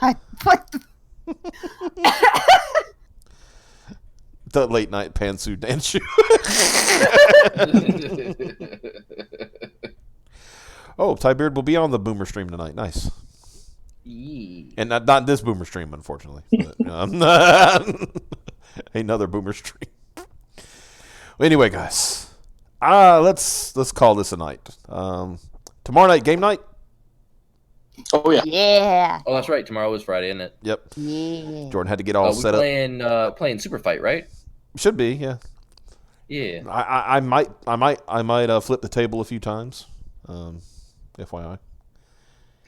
God, what the? the late night pantsuit dance shoe. Oh, Ty Beard will be on the Boomer stream tonight. Nice. Yee. And not this Boomer stream, unfortunately. But, another Boomer stream. Anyway, guys, let's call this a night. Tomorrow night, game night. Oh yeah. Yeah. Oh, that's right. Tomorrow is Friday, isn't it? Yep. Yeah. Jordan had to get all We set up. playing Super Fight, right? Should be, yeah. Yeah. I might flip the table a few times. FYI.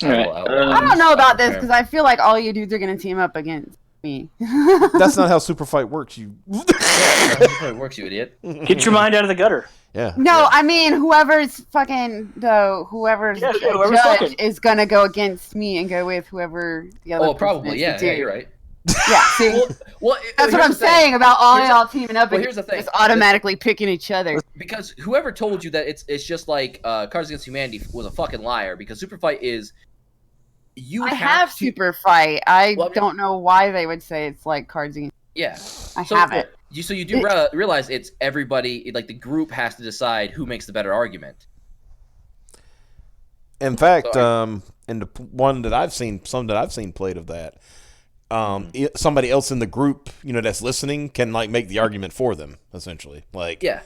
All right. I don't know about this because I feel like all you dudes are gonna team up against me. That's not how Super Fight works. You. Yeah, that's how it works, you idiot. Get your mind out of the gutter. Yeah. No, I mean whoever's whoever's Yeah, the whoever's judge talking. is gonna go against me and go with whoever the other. Oh, person probably. is Yeah, to yeah, do. you're right. Yeah, see, Well, that's what here's I'm the thing. saying about all Here's y'all teaming up well, and here's the thing. just automatically picking each other. Because whoever told you that it's just like Cards Against Humanity was a fucking liar. Because Super Fight is you I have to, Super Fight. I Well, don't know why they would say it's like Cards Against. Yeah, I have it. So you do realize it's everybody. Like the group has to decide who makes the better argument. In fact, So in the one that I've seen, some that I've seen played of that, somebody else in the group, that's listening can like make the argument for them, essentially. Like, Yeah.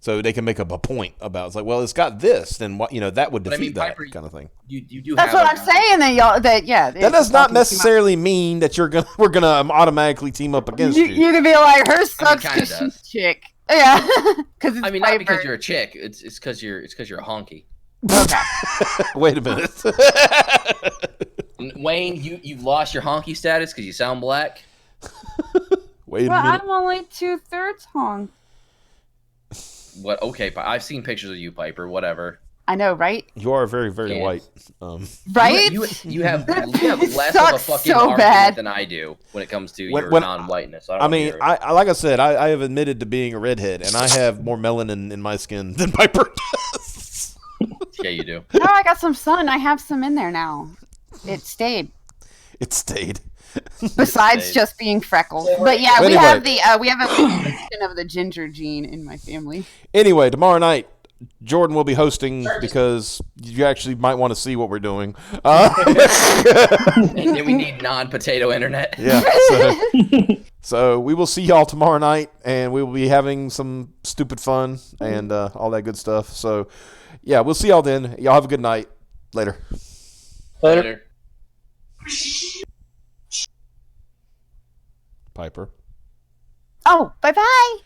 So they can make up a point about it's like, well, it's got this, then what? That would But I defeat mean, that Piper, kind of thing. You do. That's have what I'm saying. That does not necessarily mean that we're gonna automatically team up against you. You can be like, her sucks kinda because she's does. chick. Yeah, because I mean, not because you're a chick. It's because you're a honky. Wait a minute. Wayne, you've lost your honky status because you sound black. Wait a Well, minute. I'm only 2/3 honk. What? Okay, I've seen pictures of you, Piper. Whatever. I know, right? You are very, very Can't. white. Right? You have less of a sucks fucking so argument bad. than I do when it comes to When- your when- non-whiteness. I mean, I like I said, I have admitted to being a redhead, and I have more melanin in my skin than Piper does. yeah, you do. No, I got some sun. I have some in there now. It stayed. It stayed. Besides stayed. just being freckles. But yeah, Anyway. we have a combination of the ginger gene in my family. Anyway, tomorrow night, Jordan will be hosting because you actually might want to see what we're doing. And then we need non-potato internet. Yeah. So we will see y'all tomorrow night, and we will be having some stupid fun and all that good stuff. So, yeah, we'll see y'all then. Y'all have a good night. Later. Later. Piper. Oh, bye-bye.